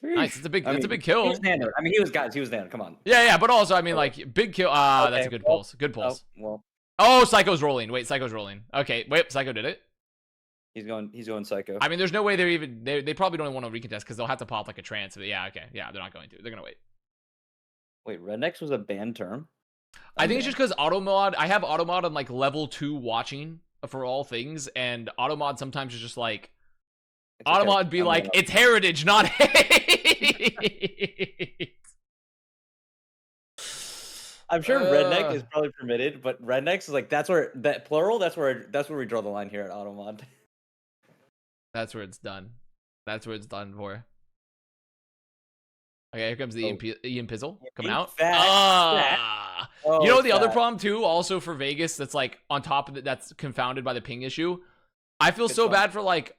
Nice. It's a big kill. He was nano. I mean, he was nano. Come on. Yeah, but also, I mean, like, big kill. Okay, that's a good pulse. Good pulse. Oh, Psycho's rolling. Wait, Psycho's rolling. Okay, wait, Psycho did it. He's going Psycho. I mean, there's no way they probably don't want to recontest because they'll have to pop like a trance. But yeah, okay, yeah, they're not going to. They're gonna wait. Wait, Rednecks was a banned term? I think it's just because automod. I have automod on like level 2 watching for all things, and automod sometimes is just like. Automod be like, it's heritage, not hate. I'm sure redneck is probably permitted, but rednecks is like that's where we draw the line here at Automod. That's where it's done. That's where it's done for. Okay, here comes the Ian Pizzle coming out. You know the other problem too, also for Vegas, that's like on top of it, that's confounded by the ping issue. I feel so bad for like.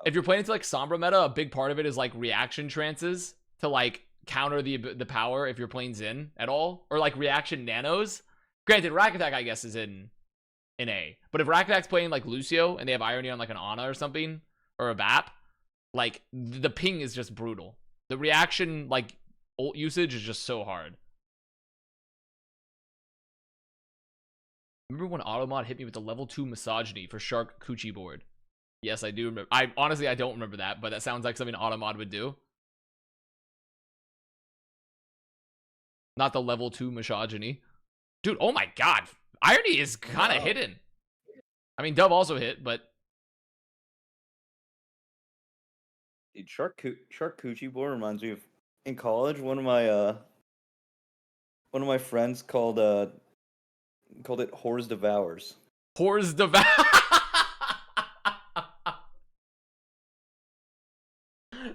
If you're playing into like Sombra meta, a big part of it is like reaction trances to like counter the power if you're playing Xin at all, or like reaction nanos. Granted, Rack Attack I guess is in A, but if Rack Attack's playing like Lucio and they have Irony on like an Ana or something or a BAP, like the ping is just brutal. The reaction like ult usage is just so hard. Remember when Automod hit me with the level 2 misogyny for Shark Coochie board? Yes, I do remember. I don't remember that, but that sounds like something Automod would do. Not the level 2 misogyny. Dude, oh my god. Irony is kind of hidden. I mean, Dove also hit, but... Dude, Shark Coochie board reminds me of... In college, one of my friends called it Whores Devours. Whores Devours.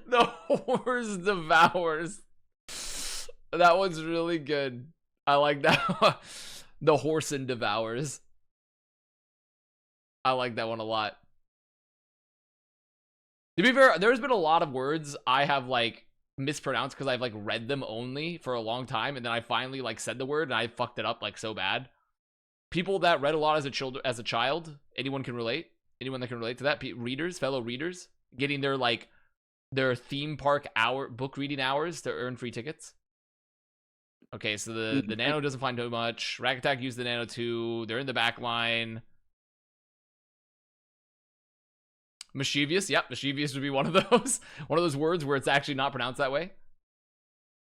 The Horse Devours. That one's really good. I like that. The Horse and Devours. I like that one a lot. To be fair, there's been a lot of words I have like mispronounced because I've like read them only for a long time, and then I finally like said the word and I fucked it up like so bad. People that read a lot as a child, anyone can relate. Anyone that can relate to that, readers, fellow readers, getting their theme park book reading hours to earn free tickets. Okay, so the nano doesn't find too much. Rack Attack used the nano too. They're in the back line. Mischievous, yep, mischievous would be one of those words where it's actually not pronounced that way.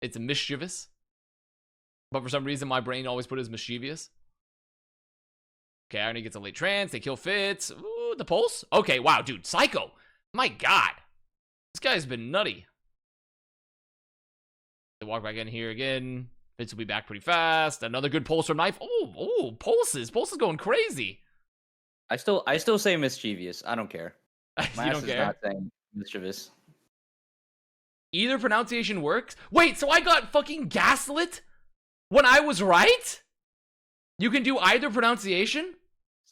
It's mischievous. But for some reason my brain always put it as mischievous. Okay, Irony gets a late trance. They kill Fitz. Ooh, the pulse. Okay, wow, dude, Psycho. My god. This guy's been nutty. They walk back in here again. Fitz will be back pretty fast. Another good pulse from Knife. Oh, pulses. Pulse is going crazy. I still say mischievous. I don't care. My You ass don't is care? not saying mischievous. Either pronunciation works. Wait, so I got fucking gaslit when I was right? You can do either pronunciation?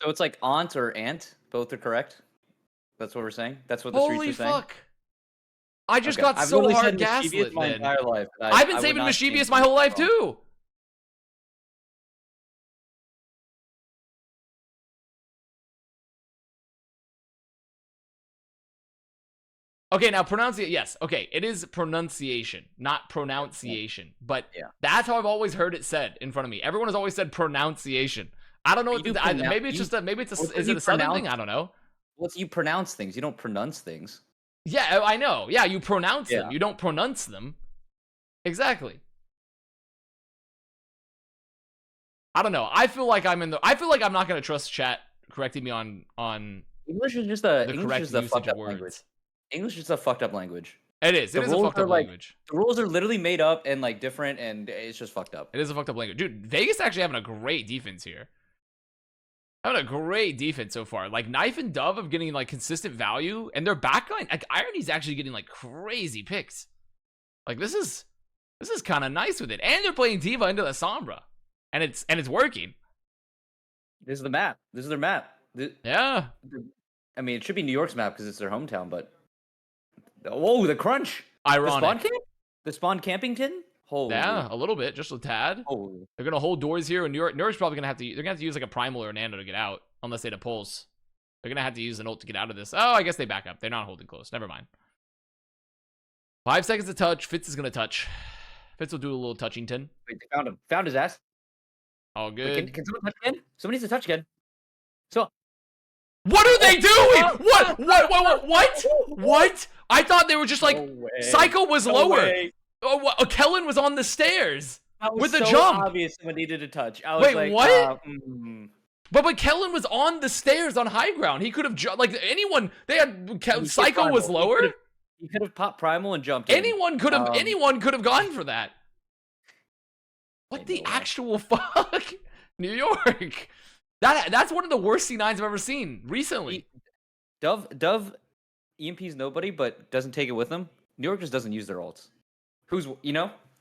So it's like aunt or aunt. Both are correct. That's what we're saying. That's what the streets Holy are saying. fuck. I just Okay, got I've so literally hard said mischievous gaslit my then. entire life. I've been I would saving not mischievous change my whole life wrong. too. Okay, now pronunciation. Yes, okay, it is pronunciation, not pronunciation. But Yeah. that's how I've always heard it said in front of me. Everyone has always said pronunciation. I don't know. You do Maybe it's just a. Maybe it's a. Well, Is you it a southern thing? pronounce- I don't know. Well, you pronounce things. You don't pronounce things. Yeah, I know. Yeah, you pronounce them. Yeah. You don't pronounce them. Exactly. I don't know. I feel like I'm not gonna trust chat correcting me on English is just the English correct is the usage fucked of up words. language. English is a fucked up language. It is. The It is a rules fucked are up like- language. The rules are literally made up and like different, and it's just fucked up. It is a fucked up language. Dude, Vegas actually having a great defense here. Having a great defense so far. Like, Knife and Dove of getting, like, consistent value. And their backline, like, Irony's actually getting, like, crazy picks. Like, this is kind of nice with it. And they're playing Diva into the Sombra. And it's working. This is the map. This is their map. Yeah. I mean, it should be New York's map because it's their hometown, but... Whoa, the crunch! Ironic. The spawn camp? The spawn campington? Holy. Yeah, a little bit. Just a tad. Holy. They're going to hold doors here. And New York's probably going to have to... They're going to have to use, like, a Primal or a Nano to get out. Unless they had a Pulse. They're going to have to use an ult to get out of this. Oh, I guess they back up. They're not holding close. Never mind. 5 seconds to touch. Fitz is going to touch. Fitz will do a little touchington. Wait, they found him. Found his ass. All Wait, good. can someone touch again? Someone needs to touch again. So... What are they doing? What? I thought they were just like... No way. Psycho was No lower. way. Kellen was on the stairs. That was with the so jump. obvious someone needed to touch. I was Wait, like, what? mm. But Kellen was on the stairs on high ground. He could have like anyone. They had Psycho was lower. He could have popped Primal and jumped in. Anyone could have gone for that. What the actual fuck? New York. That's one of the worst C9s I've ever seen recently. Dove EMP's nobody, but doesn't take it with them. New York just doesn't use their ults.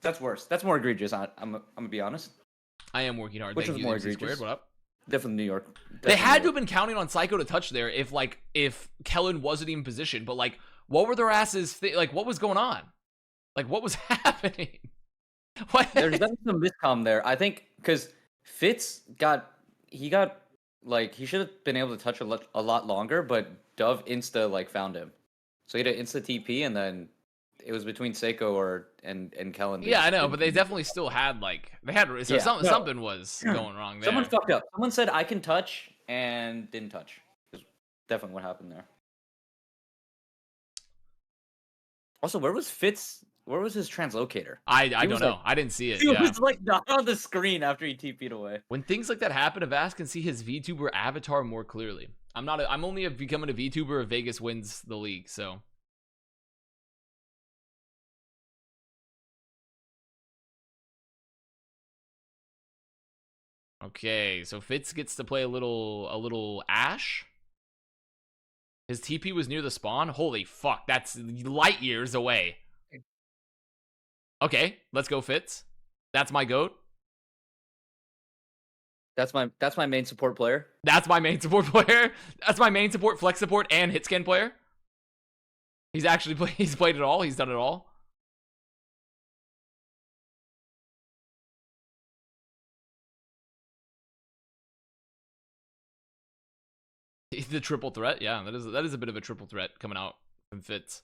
That's worse. That's more egregious. I'm gonna be honest. I am working hard. Which Thank was you, more MC egregious? Squared. What up? Definitely New York. They had to have been counting on Psycho to touch there if Kellen wasn't even positioned. But like, what were their asses? Like, what was going on? Like, what was happening? What? There's definitely some miscomm there. I think because Fitz he should have been able to touch a lot longer, but Dove insta found him, so he had an insta TP, and then it was between Seiko and Kellen. Yeah, I know, but they definitely still had something was going wrong there. Someone fucked up. Someone said I can touch and didn't touch. Is definitely what happened there. Also, where was Fitz? Where was his translocator? I don't know. I didn't see it. He was not on the screen after he TP'd away. When things like that happen, Avast can see his VTuber avatar more clearly. I'm only becoming a VTuber if Vegas wins the league, so. Okay, so Fitz gets to play a little Ash. His TP was near the spawn. Holy fuck, that's light years away. Okay, let's go Fitz. That's my GOAT. That's my main support player. That's my main support player. That's my main support, flex support, and hit scan player. He's played it all. He's done it all. The triple threat, yeah, that is a bit of a triple threat coming out from Fitz.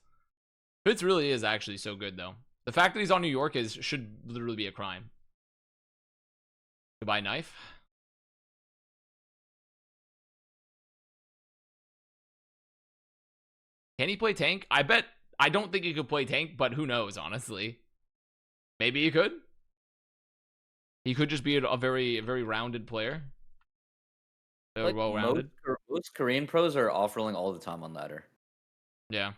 Fitz really is actually so good though. The fact that he's on New York should literally be a crime. Goodbye, Knife. Can he play tank? I don't think he could play tank, but who knows, honestly. Maybe he could. He could just be a very, very rounded player. Very well-rounded. Most Korean pros are off-rolling all the time on ladder. Yeah.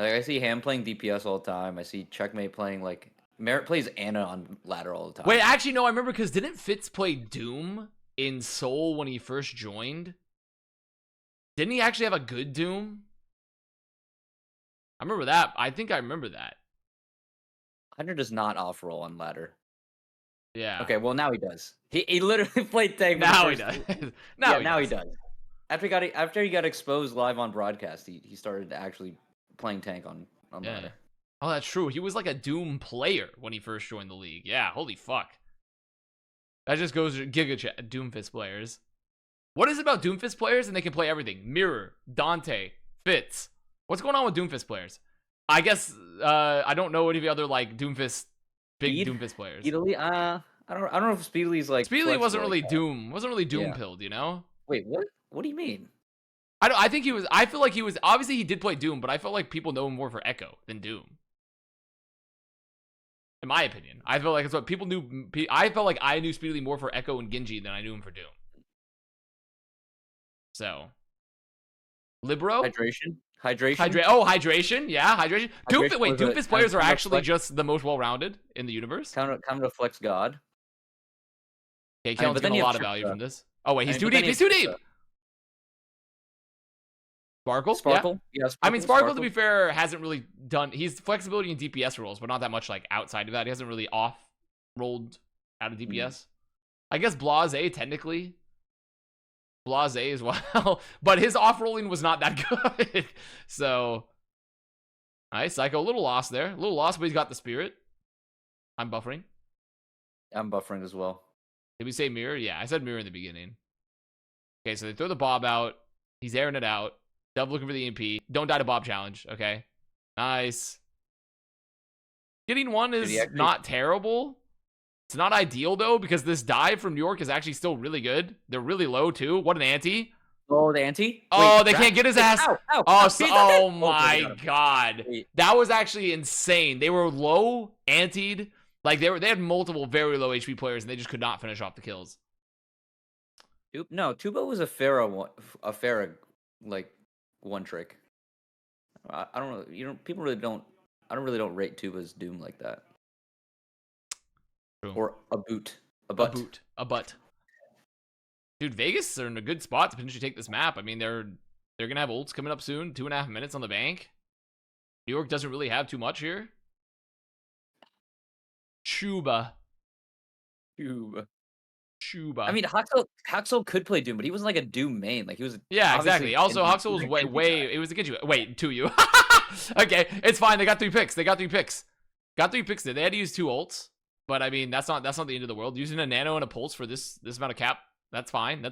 Like, I see Ham playing DPS all the time. I see Checkmate playing like Merit plays Anna on ladder all the time. Wait, actually, no, I remember because didn't Fitz play Doom in Seoul when he first joined? Didn't he actually have a good Doom? I remember that. I think I remember that. Hunter does not off roll on ladder. Yeah. Okay, well now he does. He literally played tank. Now he does. Now he does. After he got exposed live on broadcast, he started actually playing tank on ladder. Oh, that's true. He was like a Doom player when he first joined the league. Yeah, holy fuck. That just goes to Giga Chat, Doomfist players. What is it about Doomfist players and they can play everything? Mirror, Dante, Fitz. What's going on with Doomfist players? I guess I don't know any of the other like Doomfist Doomfist players. Speedily, I don't know if Speedly's like Speedly wasn't really like Doom. Wasn't really Doom pilled, you know? Wait, what? What do you mean? I think he was. I feel like he was. Obviously, he did play Doom, but I felt like people know him more for Echo than Doom. In my opinion, I feel like it's what people knew. I felt like I knew Speedly more for Echo and Genji than I knew him for Doom. So, Libro, hydration. Hydration. Yeah, hydration. Wait, Doomfist players are actually flex. Just the most well-rounded in the universe. Kind of flex God. Okay, Kellen's getting a lot of value from this. Oh wait, he's too deep. He's too deep. Sparkle? Yeah. I mean, Sparkle, to be fair, hasn't really done. He's flexibility in DPS rolls, but not that much like outside of that. He hasn't really rolled out of DPS. I guess Blase technically. Blase as well, but his off rolling was not that good. So, nice. Psycho, a little lost there. A little lost, but he's got the spirit. I'm buffering. I'm buffering as well. Did we say mirror? Yeah, I said mirror in the beginning. Okay, so they throw the Bob out. He's airing it out. Dub looking for the EMP. Don't die to Bob challenge. Okay. Nice. Getting one is not terrible. It's not ideal, though, because this dive from New York is actually still really good. They're really low, too. What an ante. Oh, the ante? Oh, they can't get his ass. Ow, oh my God. That was actually insane. They were low, antied. Like, they had multiple very low HP players, and they just could not finish off the kills. No, Tubo was a Pharah, like, one trick. I don't know. People really don't. I don't really rate Tuba's Doom like that. True. Or a boot. A butt. Dude, Vegas are in a good spot to potentially take this map. I mean, they're gonna have ults coming up soon. 2.5 minutes on the bank. New York doesn't really have too much here. Chuba. I mean, Haxel could play Doom, but he wasn't like a Doom main. Like he was. Yeah, exactly. Also, Haxel was way. It was against you. Wait, to you. Okay, it's fine. They got 3 picks. Got 3 picks. They had to use 2 ults. But I mean, that's not the end of the world. Using a nano and a pulse for this amount of cap, that's fine.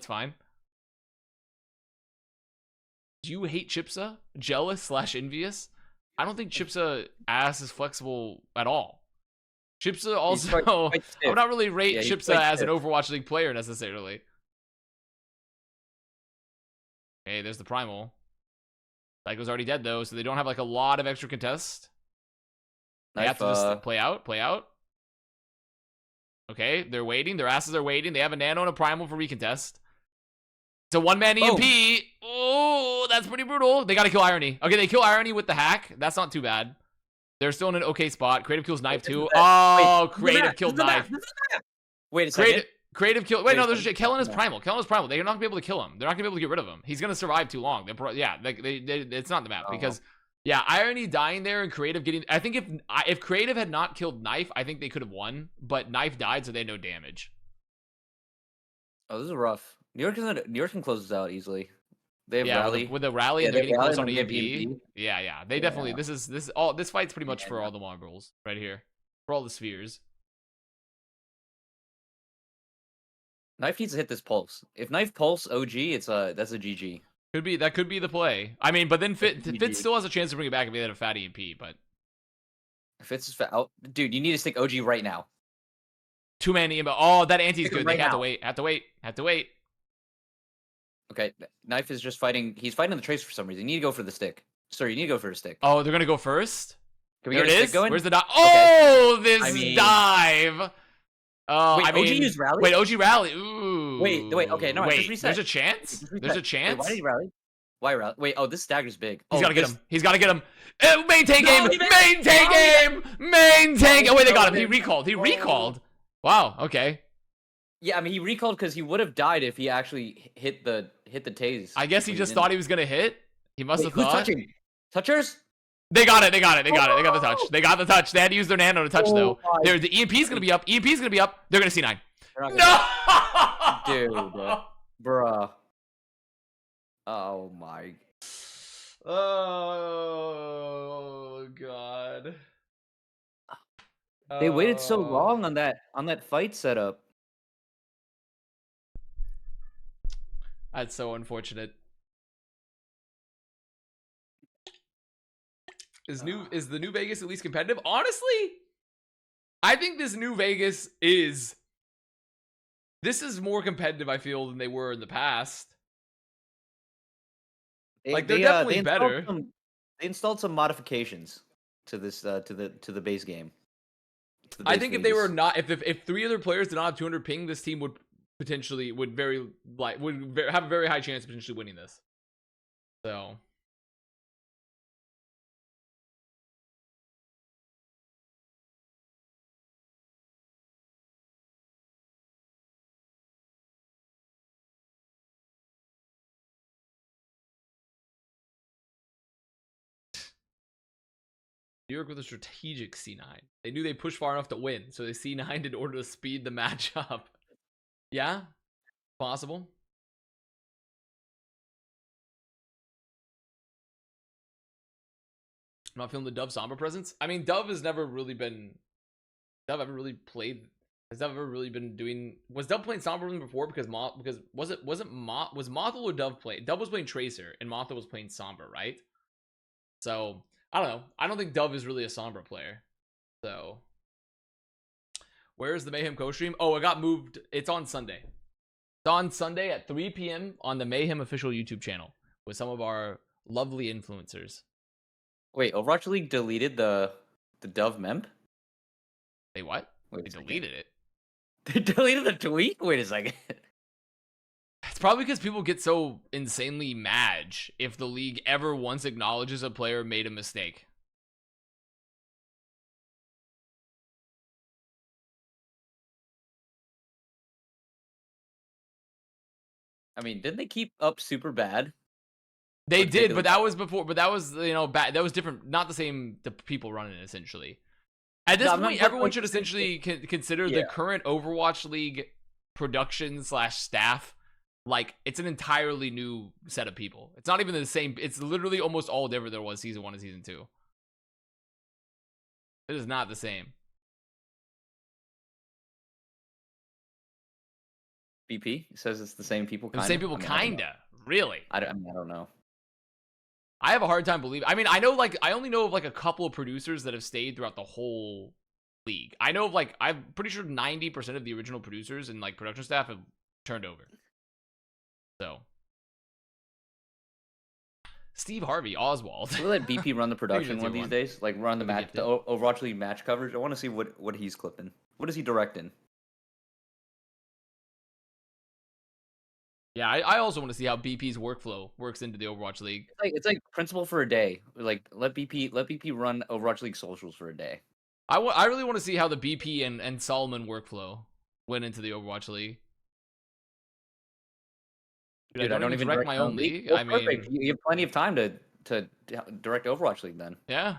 Do you hate Chipsa? Jealous / envious? I don't think Chipsa ass is flexible at all. Chipsa also, I would not really rate Chipsa as an Overwatch League player necessarily. Okay, there's the primal. Psycho's already dead though, so they don't have like a lot of extra contest. They have to just play out. Okay, they're waiting. Their asses are waiting. They have a nano and a primal for recontest. It's a 1-man EMP. Oh, that's pretty brutal. They gotta kill Irony. Okay, they kill Irony with the hack. That's not too bad. They're still in an okay spot. Creative kills Knife too. Oh, Creative killed Knife. Wait a second. Creative kill. Wait, no, there's Kellen is primal. They're not gonna be able to kill him. They're not gonna be able to get rid of him. He's gonna survive too long. It's not the map because. Yeah, Irony dying there and Creative getting. I think if Creative had not killed Knife, I think they could have won. But Knife died, so they had no damage. Oh, this is rough. New York can close this out easily. They have rally with the rally, and they're getting close on EMP. Yeah. They definitely. This fight's pretty much for all the marbles right here, for all the spheres. Knife needs to hit this pulse. If Knife pulse OG, that's a GG. That could be the play. I mean, but then Fitz still has a chance to bring it back if he had a fat EMP, but Fitz is fat. Oh, dude, you need to stick OG right now. 2-man EMP. Oh, that anti's good. They have to wait. Okay, Knife is just fighting. He's fighting the Trace for some reason. You need to go for the stick. Sir, you need to go for the stick. Oh, they're gonna go first? Can we get a stick going? Where's the dive? Oh, this dive. Oh, wait, OG used rally? Wait, OG rally. Ooh. Wait. Okay, no. Wait, there's a chance? There's a chance? Wait, why did he rally? Wait, oh, this stagger's big. He's Oh, gotta get this- him. He's gotta get him. Maintain No, game. he made- Maintain No, he game. Maintain. Oh wait, they got him. He Oh. recalled. He recalled. Wow. Okay. Yeah, I mean, he recalled because he would have died if he actually hit the tase. I guess he just thought he was gonna hit. He must have Who's thought. touching? Touchers? They got it. They got it. They got it. They got the touch. They got the touch. They had to use their nano to touch though. my- There, the EMP's gonna be up. EMP's gonna be up. They're gonna C9. They're not No. Dude. Bruh. Oh my. Oh god. They waited so Oh. long on that fight setup. That's so unfortunate. Is the New Vegas at least competitive? Honestly, I think this New Vegas is more competitive, I feel, than they were in the past. Like, they're definitely they better. They installed some modifications to this to the base game. To the I base think if they Vegas. were not, if 3 other players did not have 200 ping, this team would potentially have a very high chance of potentially winning this. So. New York with a strategic C9. They knew they pushed far enough to win, so they C9'd in order to speed the match up. Yeah? Possible. I'm not feeling the Dove Sombra presence. I mean, Dove has never really been... Dove ever really played... Has Dove ever really been doing... Was Dove playing Sombra before? Because was Mothel or Dove playing? Dove was playing Tracer, and Mothel was playing Sombra, right? So... I don't know. I don't think Dove is really a Sombra player. So, where's the Mayhem co-stream? Oh, it got moved. It's on Sunday. It's on Sunday at 3 p.m. on the Mayhem official YouTube channel with some of our lovely influencers. Wait, Overwatch League deleted the Dove memp? They what? Wait They a second. deleted it. They deleted the tweet? Wait a second. It's probably because people get so insanely mad if the league ever once acknowledges a player made a mistake. I mean, didn't they keep up super bad? They Or did did, they but that was before. But that was, you know, bad. That was different. Not the same. The people running it essentially. At this No, I'm not- point, but, everyone like, should essentially consider the Yeah. current Overwatch League production / staff like it's an entirely new set of people. It's not even the same. It's literally almost all different than it was season 1 and season 2. It is not the same. BP says it's the same people. The same people, kinda. Really. I don't know. I have a hard time believing. I mean, I know, like, I only know of like a couple of producers that have stayed throughout the whole league. I know of like, I'm pretty sure 90% of the original producers and like production staff have turned over. So, Steve Harvey Oswald. We'll let BP run the production that's one of your these one. days. Like run the Let me match, get the Overwatch League match coverage. I want to see what he's clipping. What is he directing? Yeah, I also want to see how BP's workflow works into the Overwatch League. It's like principal for a day. Like let BP run Overwatch League socials for a day. I really want to see how the BP and Solomon workflow went into the Overwatch League. Dude, I don't even direct my own league. I mean, perfect. You have plenty of time to direct Overwatch League then. yeah.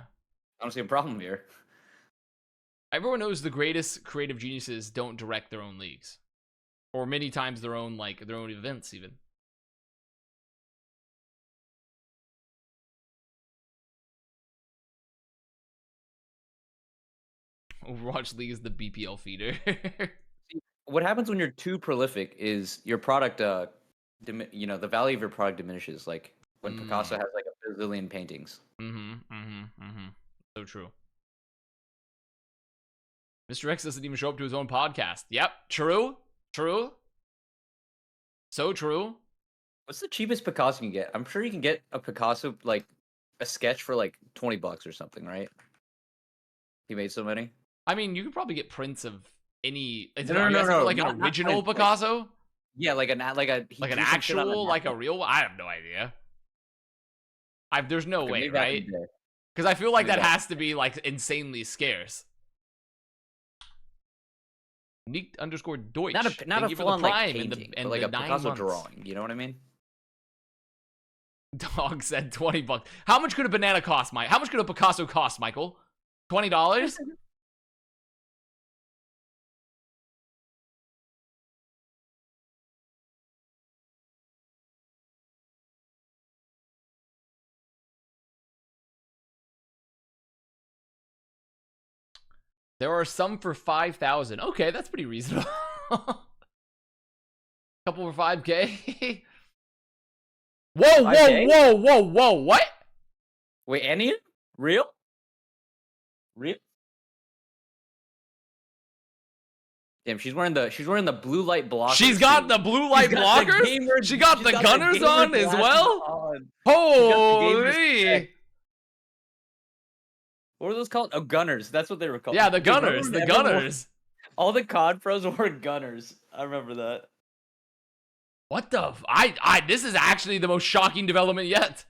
I don't see a problem here. Everyone knows the greatest creative geniuses don't direct their own leagues, or many times their own events even. Overwatch League is the BPL feeder. What happens when you're too prolific is your product, the value of your product diminishes. Like when Picasso has like a bazillion paintings. So true. Mr. X doesn't even show up to his own podcast. Yep, true. So true. What's the cheapest Picasso you can get? I'm sure you can get a Picasso, like a sketch for like $20 or something, right? He made so many. I mean, you could probably get prints of any. No, like an original Picasso. Yeah, like an Like an actual, like a real one? I have no idea. There's no Okay, way, maybe back in right? the day. Because I feel like Maybe that back- has to be like insanely scarce. Neek_Deutsch. Not a Thank you for full the on like prime painting, and but like the a 9 Picasso months. drawing. You know what I mean? Dog said $20. How much could a banana cost, Mike? How much could a Picasso cost, Michael? $20? There are some for 5,000. Okay, that's pretty reasonable. Couple for 5K. Whoa, 5K? whoa! What? Wait, any real? Real? Damn, she's wearing the blue light blockers. She's got too. the blue light She's got the blockers. gamer- She got she's the got gunners gamer on as glasses well. on. She got the gamer Holy! spec. What were those called? Oh, gunners. That's what they were called. Yeah, the Dude, remember gunners. when The everyone- gunners. All the COD pros wore gunners. I remember that. What the? This is actually the most shocking development yet.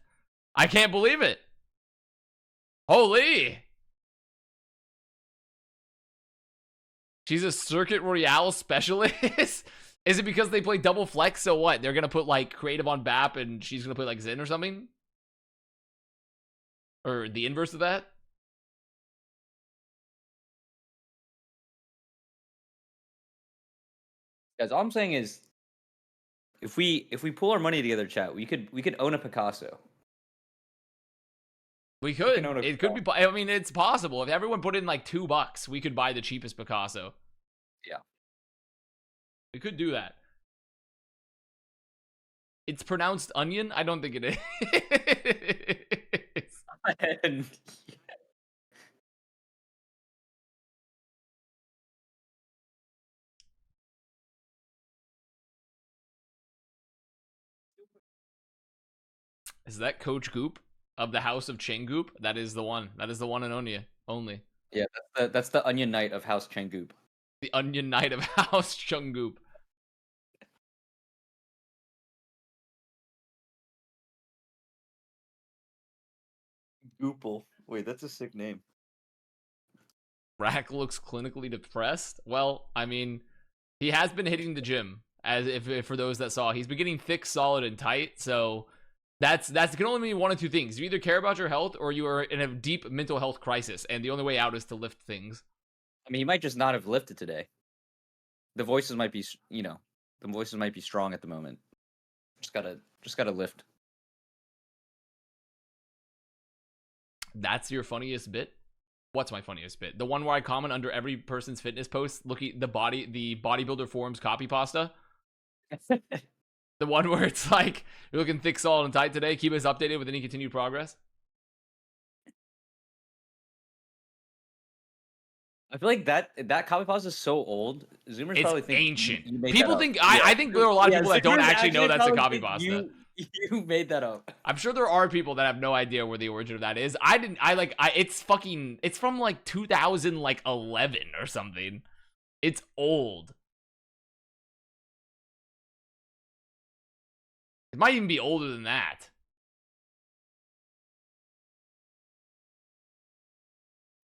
I can't believe it. Holy! She's a Circuit Royale specialist? Is it because they play double flex? So what? They're gonna put like creative on BAP and she's gonna put like Zen or something? Or the inverse of that? Guys, all I'm saying is, if we pull our money together, chat, we could own a Picasso. We could. can own a It could be. I mean, it's possible. If everyone put in like $2, we could buy the cheapest Picasso. Yeah. We could do that. It's pronounced onion? I don't think it is. And Is that Coach Goop of the House of Goop? That is the one. That is the one and only. yeah, that's the Onion Knight of House Chengoop. The Onion Knight of House Goop. Goople. Wait, that's a sick name. Rack looks clinically depressed. Well, I mean, he has been hitting the gym. As if for those that saw, he's been getting thick, solid, and tight. So that's can only mean one of two things. You either care about your health or you are in a deep mental health crisis, and the only way out is to lift things. I mean, he might just not have lifted today. The voices might be, the voices might be strong at the moment. Just gotta lift. That's your funniest bit? What's my funniest bit? The one where I comment under every person's fitness post, looking the bodybuilder forums copy pasta. The one where it's like, you're looking thick, solid, and tight today. Keep us updated with any continued progress. I feel like that copy pasta is so old. Zoomers It's probably think ancient. you made People that think up. I think there are a lot of people that don't Zoomers actually know that's a probably copy think pasta. You made that up. I'm sure there are people that have no idea where the origin of that is. It's from like 2011 or something. It's old. It might even be older than that.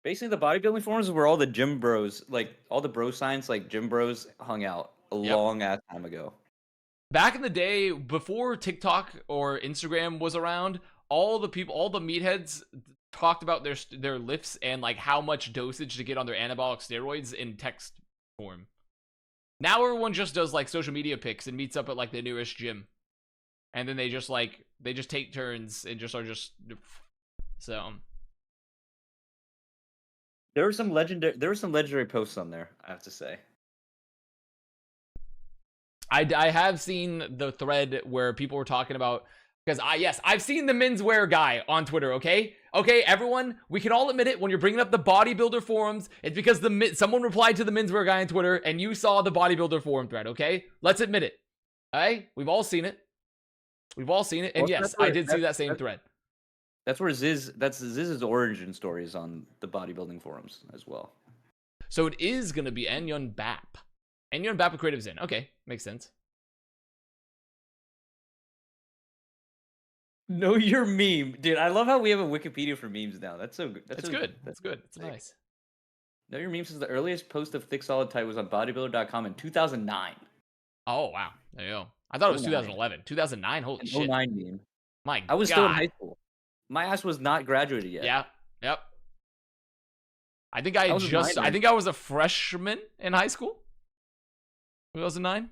Basically, the bodybuilding forums is where all the gym bros, like all the bro science, like gym bros, hung out a long ass time ago. Back in the day, before TikTok or Instagram was around, all the meatheads talked about their lifts and like how much dosage to get on their anabolic steroids in text form. Now everyone just does like social media pics and meets up at like the nearest gym, and then they just take turns and just are just so. There were some legendary posts on there, I have to say. I have seen the thread where people were talking about, because I've seen the menswear guy on Twitter. Okay, everyone, we can all admit it. When you're bringing up the bodybuilder forums, it's because someone replied to the menswear guy on Twitter, and you saw the bodybuilder forum thread. Okay, let's admit it. Alright, we've all seen it. And Well, yes, I did see that same thread. That's where Ziz's origin story is on the bodybuilding forums as well. So it is gonna be Enyon Bap. Enyon Bap with Creative Zen. Okay, makes sense. Know your meme, dude. I love how we have a Wikipedia for memes now. That's so good. That's good. That's good. It's sick. nice. Know your memes is the earliest post of thick solid type was on bodybuilder.com in 2009. Oh wow, there you go. I thought it was 09. 2011. 2009. Holy An shit. 09 meme. My I was God. still in high school. My ass was not graduated yet. Yeah. Yep. I think I was a freshman in high school. 2009.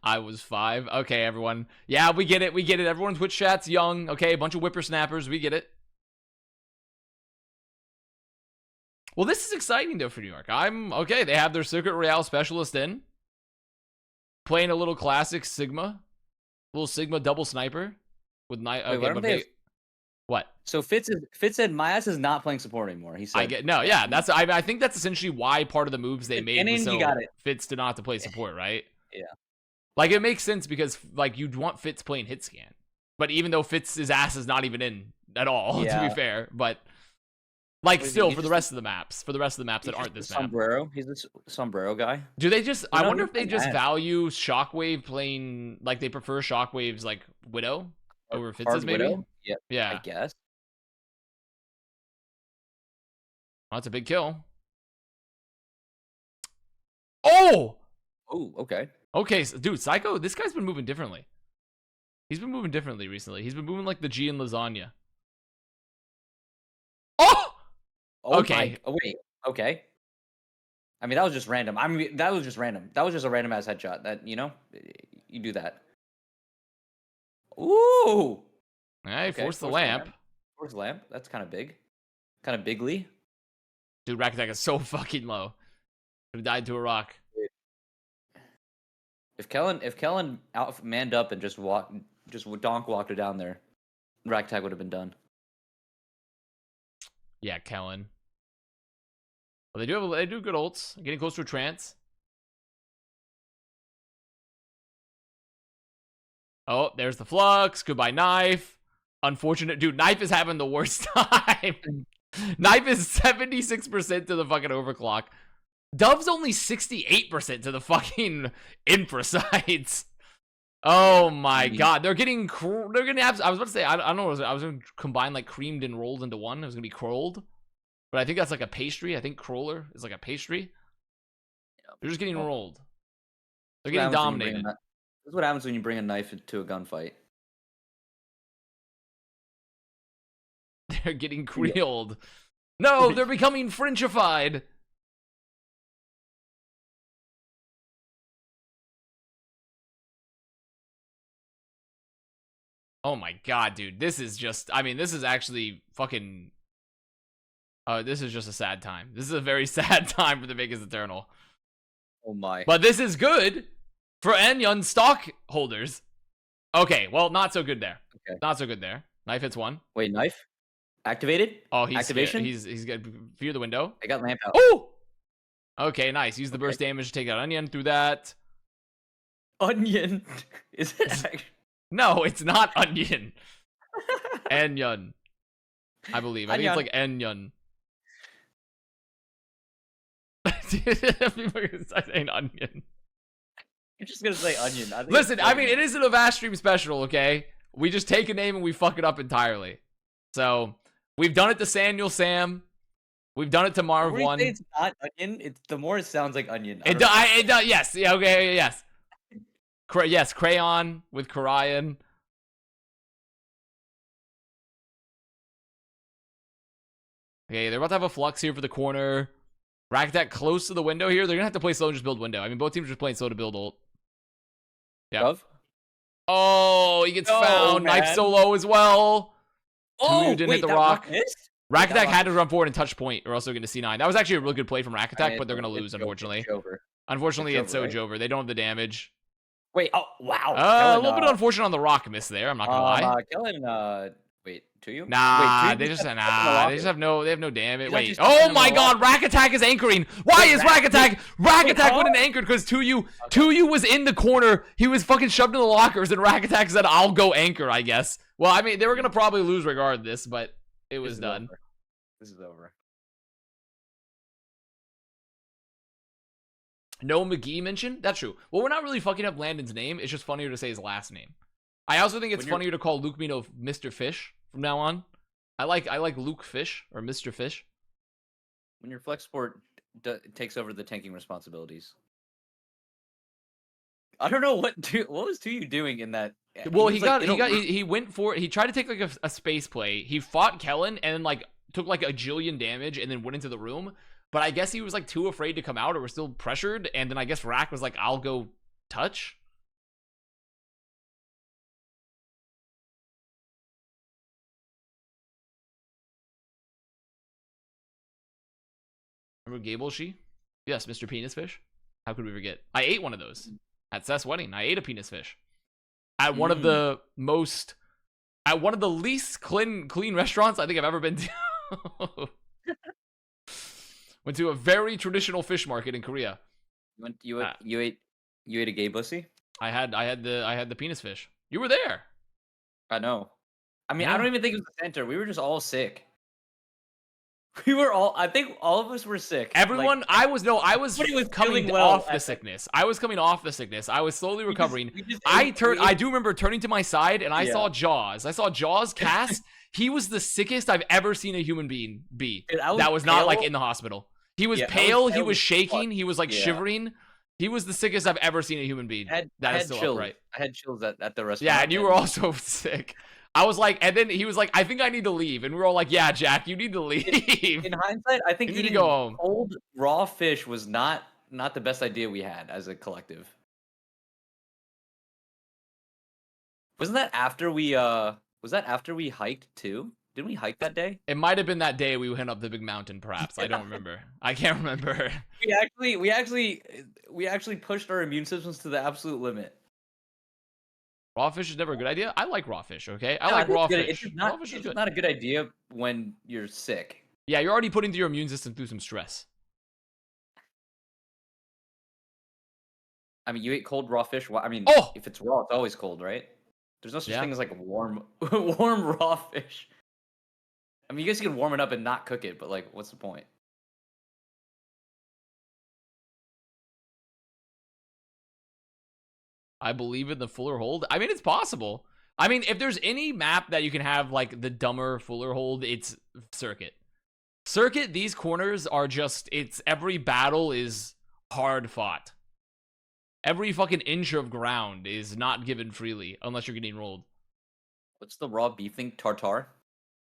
I was 5. Okay, everyone. Yeah, we get it. We get it. Everyone's Twitch chat's young. Okay, a bunch of whippersnappers. We get it. Well, this is exciting, though, for New York. Okay. They have their Circuit Royale specialist in. Playing a little classic Sigma. Little Sigma double sniper. With okay, what? So Fitz said my ass is not playing support anymore. He said I think that's essentially why part of the moves they made was so Fitz to not have to play support, right? Yeah. Like, it makes sense because, like, you'd want Fitz playing hit scan. But even though Fitz's ass is not even in at all, to be fair. But, like, still, for the rest of the maps that aren't this map. Sombrero. He's the sombrero guy. Do they just, I wonder if they just value Shockwave playing, like, they prefer Shockwave's, like, Widow over Fitz's, maybe? Widow? Yep, yeah. I guess. Oh, that's a big kill. Oh! Oh, okay. Okay, so, dude, Psycho, this guy's been moving differently. He's been moving differently recently. He's been moving like the G in lasagna. Oh! Okay. Oh, wait. Okay. I mean, that was just random. That was just random. That was just a random ass headshot. That, you know, you do that. Ooh! Alright, force the lamp. Force the lamp. That's kind of big. Kind of bigly. Dude, rack attack is so fucking low. Could have died to a rock. If Kellen manned up and just donk walked her down there, rack tag would have been done. Yeah, Kellen. Well, they do good ults. Getting close to a trance. Oh, there's the flux. Goodbye, Knife. Unfortunate, dude. Knife is having the worst time. Knife is 76% to the fucking overclock. Dove's only 68% to the fucking infra-sites. Oh my God. They're getting I was about to say, I don't know, I was going to combine like creamed and rolled into one. It was going to be crawled. But I think that's like a pastry. I think crawler is like a pastry. They're just getting rolled. They're getting dominated. This is what happens when you bring a knife into a gunfight. They're getting creeled. No, they're becoming Frenchified. Oh my God, dude. This is just, I mean, this is actually fucking, this is just a sad time. This is a very sad time for the Vegas Eternal. Oh my. But this is good for Enyon stockholders. Okay, well, not so good there. Okay. Not so good there. Knife hits one. Wait, knife? Activated? Oh, he's activation. He's got fear the window. I got lamp out. Oh! Okay, nice. Use the burst damage to take out Onion through that. Onion? Is it actually? No, it's not Onion. Enyon. I believe. I think it's like Enyon. People are gonna start saying Onion. You're just gonna say Onion. Listen, I mean, it is an Avast stream special, okay? We just take a name and we fuck it up entirely. So, we've done it to Samuel Sam. We've done it to Marv the more 1. It's not Onion. The more it sounds like Onion. It does. Yes. Yeah. Okay. Yes. Yes. Crayon with Karayan. Okay, they're about to have a flux here for the corner. Rack attack close to the window here. They're gonna have to play slow and just build window. I mean, both teams are just playing slow to build ult. Yeah. Oh, he gets found. Man. Knife so low as well. Oh, didn't hit the rock. Rack attack had to run forward and touch point, or else they're going to C9. That was actually a really good play from Rack attack, but they're going to lose, unfortunately. Unfortunately, it's Soj over. They don't have the damage. Wait, oh, wow. A little bit unfortunate on the rock miss there. I'm not going to lie. Kellen, wait, to you? Nah, wait, they just have no damage. Wait, oh my God, Rack attack is anchoring. Why is Rack attack wouldn't anchored? Because 2U was in the corner. He was fucking shoved in the lockers, and Rack attack said, "I'll go anchor," I guess. Well, I mean, they were gonna probably lose regardless, but It was This is done. over. This is over. No McGee mention? That's true. Well, we're not really fucking up Landon's name. It's just funnier to say his last name. I also think it's funnier to call Luke Mino Mr. Fish from now on. I like Luke Fish or Mr. Fish. When your flex sport takes over the tanking responsibilities. I don't know what was 2U doing in that. Well, he went for it. He tried to take like a space play. He fought Kellen and then like took like a jillion damage and then went into the room. But I guess he was like too afraid to come out or was still pressured. And then I guess Rack was like, I'll go touch. Remember Gable She? Yes, Mr. Penis Fish. How could we forget? I ate one of those at Seth's wedding. I ate a penis fish at one of the least clean restaurants I think I've ever been to. Went to a very traditional fish market in Korea. You ate a gay pussy? I had the penis fish. You were there. I know. I mean, Yeah. I don't even think it was the center. We were just all sick. We were all. I think all of us were sick. Everyone. Like, I was coming feeling well off the sickness. I was coming off the sickness. I was slowly recovering. I do remember turning to my side and I saw Jaws. I saw Jaws cast. He was the sickest I've ever seen a human being be. Dude, that was not like in the hospital. He was pale. He was shaking. He was like shivering. He was the sickest I've ever seen a human being. That is still chills. upright. I had chills at the restaurant. Yeah, and you were also sick. I was like, and then he was like, I think I need to leave. And we were all like, yeah, Jack, you need to leave. In hindsight, I think you need to eating go home. cold raw fish was not the best idea we had as a collective. Wasn't that after we hiked too? Didn't we hike that day? It might have been that day we went up the big mountain, perhaps. I don't remember. I can't remember. We actually pushed our immune systems to the absolute limit. Raw fish is never a good idea. I like raw fish, okay? I like raw fish. It's Raw fish is good. not a good idea when you're sick. Yeah, you're already putting your immune system through some stress. I mean, you ate cold raw fish. I mean, if it's raw, it's always cold, right? There's no such thing as like warm raw fish. I mean, you guys can warm it up and not cook it, but like, what's the point? I believe in the fuller hold. I mean, it's possible. I mean, if there's any map that you can have like the dumber fuller hold, it's Circuit. Circuit, these corners are just, every battle is hard fought. Every fucking inch of ground is not given freely unless you're getting rolled. What's the raw beef thing? Tartare?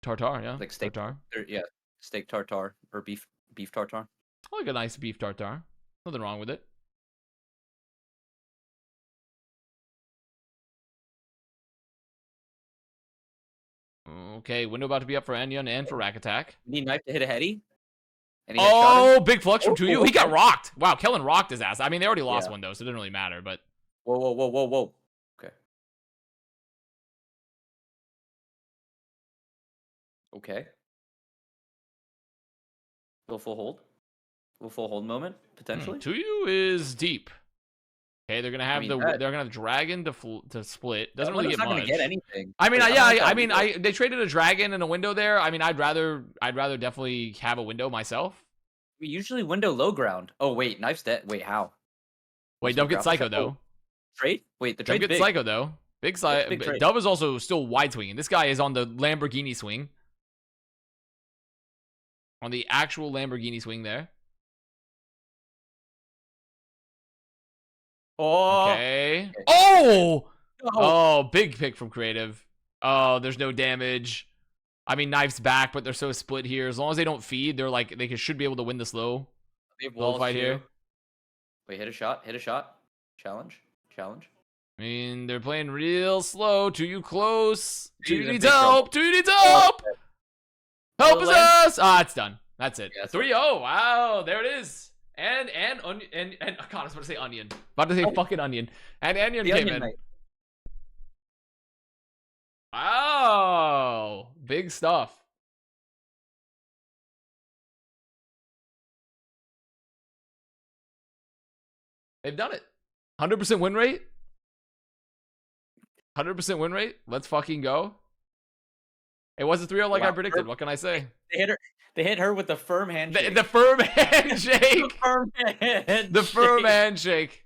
Tartare, yeah. Like steak tartare. Yeah, steak tartare or beef tartare. I like a nice beef tartare. Nothing wrong with it. Okay, window about to be up for Onion and for Rack Attack. Need knife to hit a heady? Oh, big flex from 2U. He got rocked. Wow, Kellen rocked his ass. I mean, they already lost one though, so it didn't really matter, but. Whoa. Okay. Little full hold moment, potentially. 2U is deep. Okay, they're gonna have they're gonna have dragon to split. Doesn't really get much. Not gonna get anything. I mean, they traded a dragon and a window there. I mean, I'd rather definitely have a window myself. We usually window low ground. Oh wait, knife's dead. Wait, how? Wait, Dove gets psycho though. Trade? Wait, the trade gets psycho though. Big psycho. Dove is also still wide swinging. This guy is on the Lamborghini swing. On the actual Lamborghini swing there. Okay. Oh, big pick from Creative. Oh, there's no damage. I mean, knife's back, but they're so split here. As long as they don't feed, they're like should be able to win this low. They have low fight here. Wait, hit a shot. Challenge. I mean, they're playing real slow. 2U close. 2U needs help. 2U needs help. Help us. It's done. That's it. 3-0. Wow, there it is. And God, I was about to say onion. About to say fucking onion. And onion came in. Night. Wow, big stuff. They've done it. 100% win rate. 100% win rate. Let's fucking go. It was a 3-0 like I Wow. predicted. What can I say? They hit her with the firm handshake. The firm handshake. firm handshake. The firm handshake.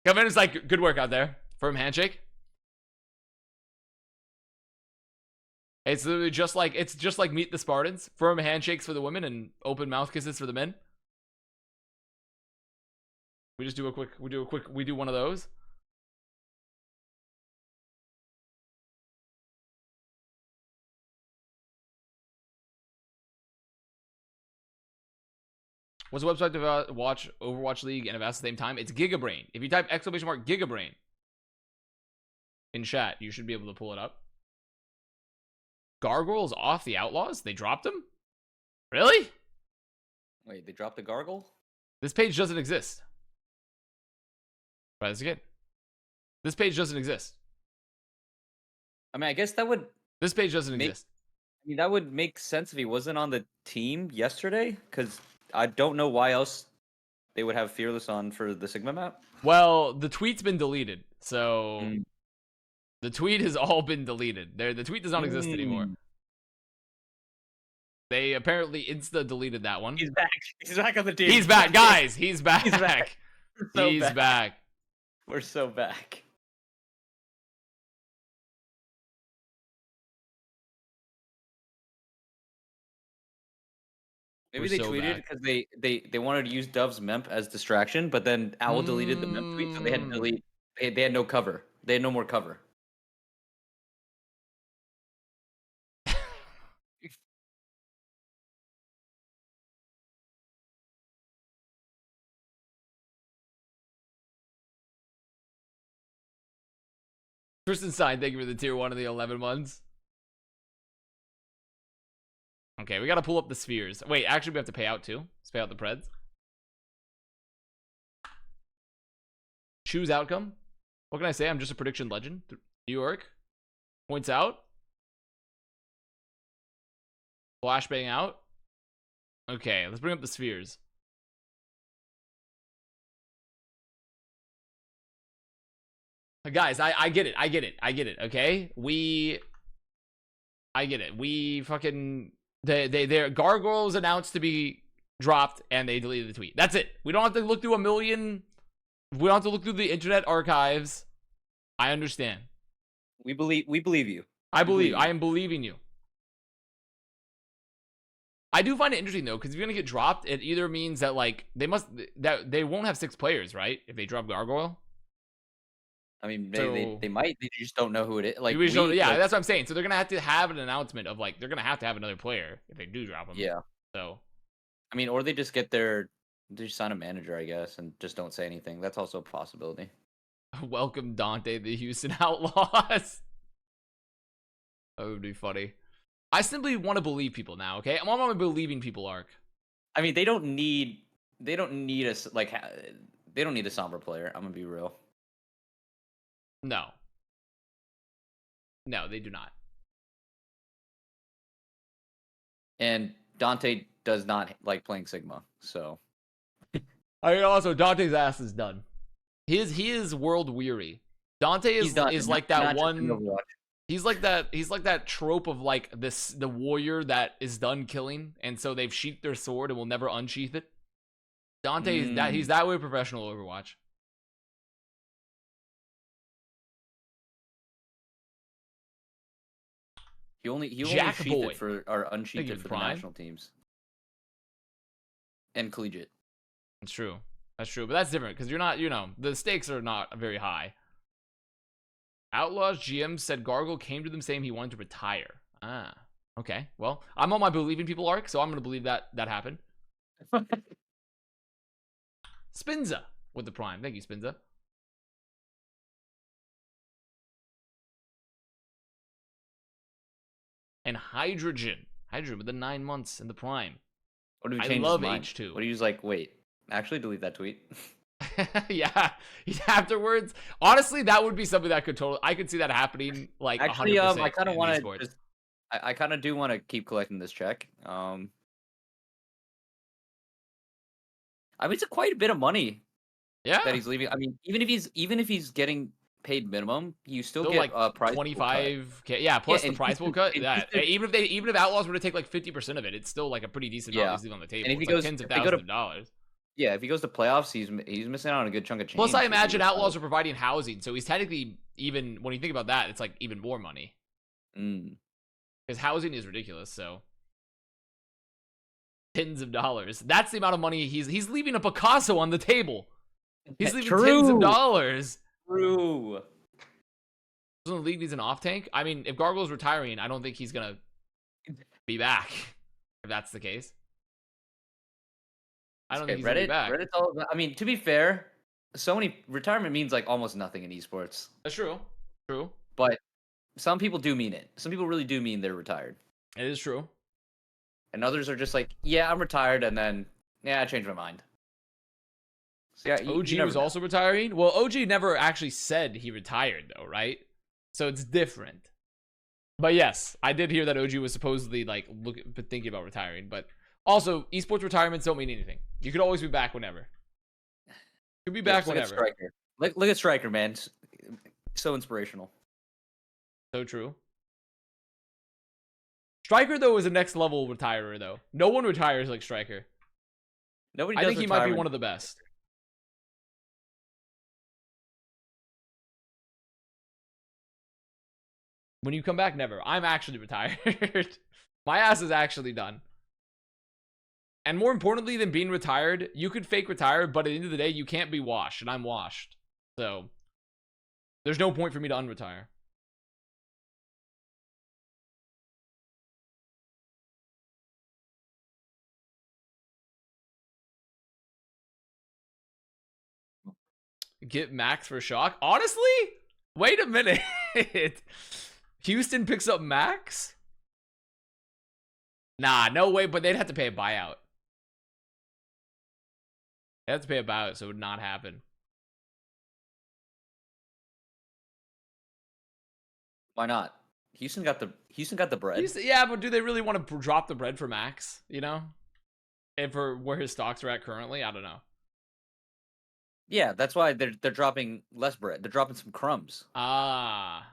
Kevin is like, good work out there. Firm handshake. It's literally just like Meet the Spartans. Firm handshakes for the women and open mouth kisses for the men. We just do we do one of those. What's the website to watch Overwatch League and Avast at the same time? It's Gigabrain. If you type ! Gigabrain in chat, you should be able to pull it up. Gargoyles off the Outlaws? They dropped them? Really? Wait, they dropped the gargle? This page doesn't exist. Try this again. This page doesn't exist. I mean, I guess that would... This page doesn't exist. I mean, that would make sense if he wasn't on the team yesterday, because I don't know why else they would have Fearless on for the Sigma map. Well, the tweet's been deleted, so the tweet has all been deleted. The tweet does not exist anymore. They apparently insta deleted that one. He's back. He's back on the team. He's back, guys. He's back. He's back. He's back. We're so back. Maybe they tweeted because they wanted to use Dove's memp as distraction, but then Owl deleted the memp tweet, so they had to delete. They had no cover. They had no more cover. Tristan Stein, thank you for the tier 1 of the 11 months. Okay, we gotta pull up the spheres. Wait, actually we have to pay out too. Let's pay out the Preds. Choose outcome. What can I say? I'm just a prediction legend. New York. Points out. Flashbang out. Okay, let's bring up the spheres. Guys, I get it. I get it, okay? I get it. We fucking... Their gargoyles announced to be dropped and they deleted the tweet. That's it. We don't have to look through a million. We don't have to look through the internet archives. I understand. We believe you. I am believing you. I do find it interesting though, because if you're gonna get dropped, it either means that like they won't have 6 players, right? If they drop gargoyle. I mean, they might. They just don't know who it is. Like, that's what I'm saying. So they're gonna have to have an announcement of like they're gonna have to have another player if they do drop them. Yeah. So, I mean, or they just sign a manager, I guess, and just don't say anything. That's also a possibility. Welcome Dante, the Houston Outlaws. That would be funny. I simply want to believe people now. Okay, I'm on my believing people arc. I mean, they don't need a somber player. I'm gonna be real. No, they do not. And Dante does not like playing Sigma, so. I mean, also Dante's ass is done. He is world weary. Dante is like that one. He's like that trope of like the warrior that is done killing, and so they've sheathed their sword and will never unsheath it. Dante is that he's that way professional Overwatch. He only Jack sheathed Boy. it for our unsheathed for the Prime. national teams and collegiate. That's true. That's true, but that's different because you're not. The stakes are not very high. Outlaws GM said Gargle came to them saying he wanted to retire. Ah, okay. Well, I'm on my believing people arc, so I'm gonna believe that happened. Spinza with the prime. Thank you, Spinza. And Hydrogen with the 9 months in the prime. What do we I change love his mind? H2. What do you use? Like, wait, actually delete that tweet. Yeah, afterwards. Honestly, that would be something that I could see that happening. Like, actually, 100% I kind of want to. I kind of do want to keep collecting this check. I mean, it's quite a bit of money. Yeah. That he's leaving. I mean, even if he's getting paid minimum, you still Still get like a prize pool cut. 25K. Yeah, plus the and prize pool Houston- cut. and Yeah, Houston- even if Outlaws were to take like 50% of it, it's still like a pretty decent amount Yeah. he's leaving on the table. And if he It's like goes- tens of if they go thousands to- of dollars. Yeah, if he goes to playoffs, he's missing out on a good chunk of change. Plus, I if he imagine was Outlaws out. are providing housing, so he's technically, even when you think about that, it's like even more money. Because housing is ridiculous, so tens of dollars. That's the amount of money he's leaving a Picasso on the table. He's leaving tens of dollars. True. So the league needs an off tank. I mean, if Gargoyle's retiring, I don't think he's gonna be back. If that's the case, I don't think he's gonna be back. Reddit's all about, I mean, to be fair, retirement means like almost nothing in esports. That's true. True. But some people do mean it. Some people really do mean they're retired. It is true. And others are just like, yeah, I'm retired, and then, yeah, I changed my mind. So yeah, OG you never was know. also retiring. Well, OG never actually said he retired, though, right? So it's different. But yes, I did hear that OG was supposedly like thinking about retiring. But also, esports retirements don't mean anything. You could always be back whenever. You could be back Look at whenever. Striker. Look at Striker, man. So inspirational. So true. Striker, though, is a next level retirer, though. No one retires like Striker. Nobody. I Does think he might be retirement. one of the best. When you come back, never. I'm actually retired. My ass is actually done. And more importantly than being retired, you could fake retire, but at the end of the day, you can't be washed, and I'm washed. So, there's no point for me to unretire. Get Max for shock? Honestly? Wait a minute. Houston picks up Max? Nah, no way, but they'd have to pay a buyout. They'd have to pay a buyout, so it would not happen. Why not? Houston got the bread. Yeah, but do they really want to drop the bread for Max? You know? And for where his stocks are at currently? I don't know. Yeah, that's why they're dropping less bread. They're dropping some crumbs. Ah.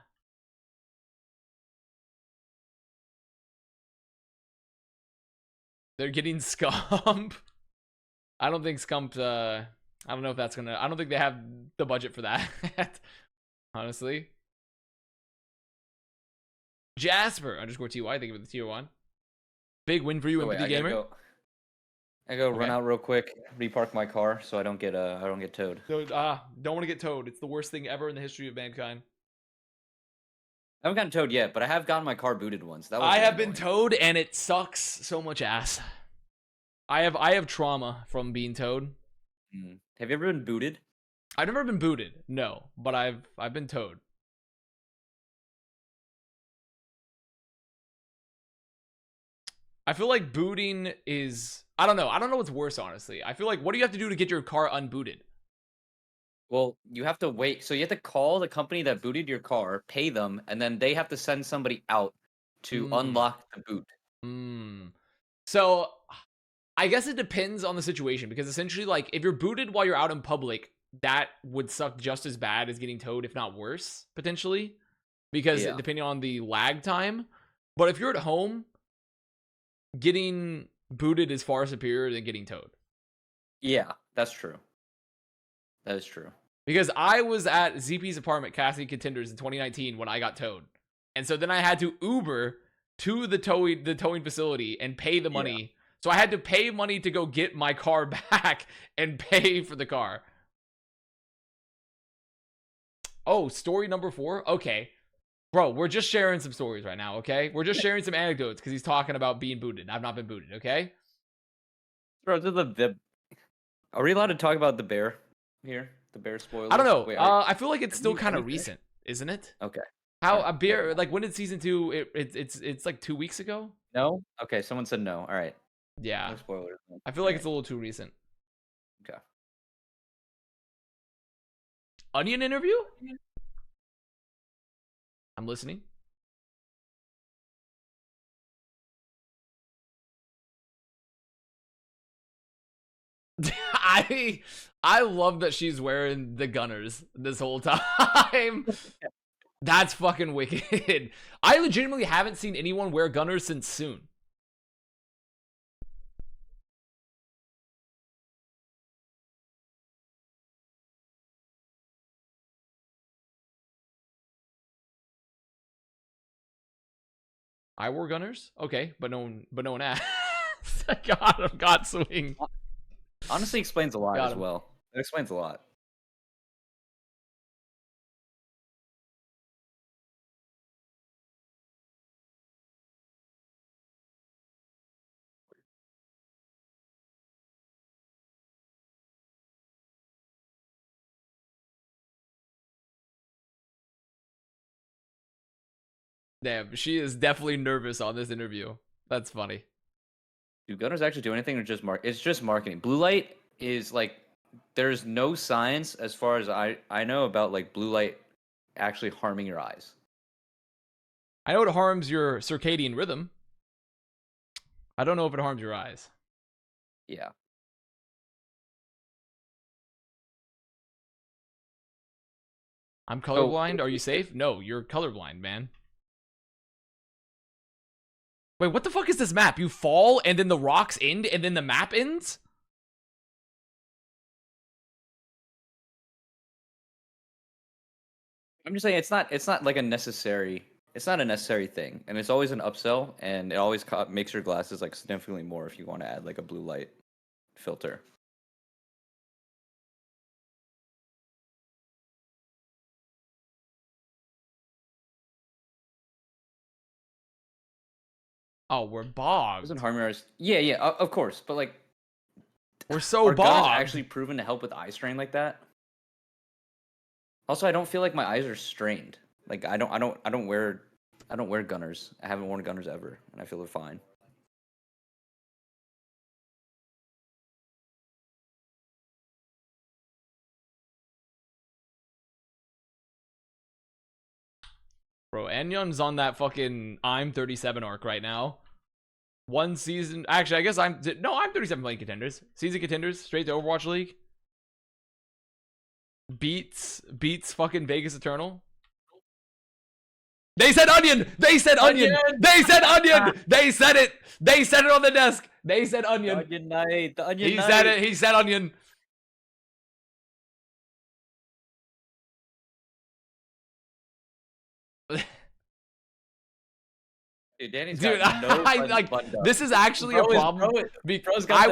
They're getting Scump. I don't think Scump, I don't know if that's gonna, I don't think they have the budget for that. Honestly. Jasper _TY, thank you for the tier 1. Big win for you, Oh, wait, MPD Gamer. I go run out real quick, repark my car so I don't get towed. Don't want to get towed. It's the worst thing ever in the history of mankind. I haven't gotten towed yet, but I have gotten my car booted once. That was I really have been annoying. towed and it sucks so much ass. I have trauma from being towed. Have you ever been booted? I've never been booted, no, but I've been towed. I feel like booting is, I don't know what's worse, honestly. I feel like, what do you have to do to get your car unbooted? Well, you have to wait. So you have to call the company that booted your car, pay them, and then they have to send somebody out to unlock the boot. So I guess it depends on the situation, because essentially, like, if you're booted while you're out in public, that would suck just as bad as getting towed, if not worse, potentially, because depending on the lag time. But if you're at home, getting booted is far superior than getting towed. Yeah, that's true. That is true. Because I was at ZP's apartment, Cassie Contenders, in 2019 when I got towed. And so then I had to Uber to the towing facility and pay the money. Yeah. So I had to pay money to go get my car back and pay for the car. Oh, story number 4? Okay. Bro, we're just sharing some stories right now, okay? We're just sharing some anecdotes because he's talking about being booted. I've not been booted, okay? Bro, are we allowed to talk about the bear here? The bear spoiler? I don't know. Wait, I feel like it's still kind of recent, isn't it? Okay. How a bear, like, when did season 2? It's like 2 weeks ago? No? Okay, someone said no. All right. Yeah. No spoilers. I feel like it's a little too recent. Okay. Onion interview? I'm listening. I love that she's wearing the Gunners this whole time. That's fucking wicked. I legitimately haven't seen anyone wear Gunners since Soon. I wore Gunners, okay, but no one asked. got swing. Honestly, explains a lot Got as him. well. It explains a lot. Damn, she is definitely nervous on this interview. That's funny. Do Gunners actually do anything or just it's just marketing? Blue light is like, there's no science as far as I know about like blue light actually harming your eyes. I know it harms your circadian rhythm. I don't know if it harms your eyes. Yeah. I'm colorblind. Are you safe? No, you're colorblind, man. Wait, what the fuck is this map? You fall and then the rocks end and then the map ends? I'm just saying it's not like a necessary thing, and it's always an upsell, and it always makes your glasses like significantly more if you want to add like a blue light filter. Oh, we're bogged. Doesn't harm your eyes. Yeah, of course, but like, We're so are Gunners bogged. actually proven to help with eye strain like that? Also, I don't feel like my eyes are strained. Like I don't wear Gunners. I haven't worn Gunners ever, and I feel they're fine. Bro, Enyon's on that fucking I'm 37 arc right now. One season. Actually, I guess I'm 37 playing contenders. Season contenders, straight to Overwatch League. Beats fucking Vegas Eternal. They said onion! They said onion! They said onion! They said it! They said it on the desk! They said onion! Onion night! The onion He night! said it! He said onion! Dude, Danny's Dude, got no like this is actually a problem. Bro's got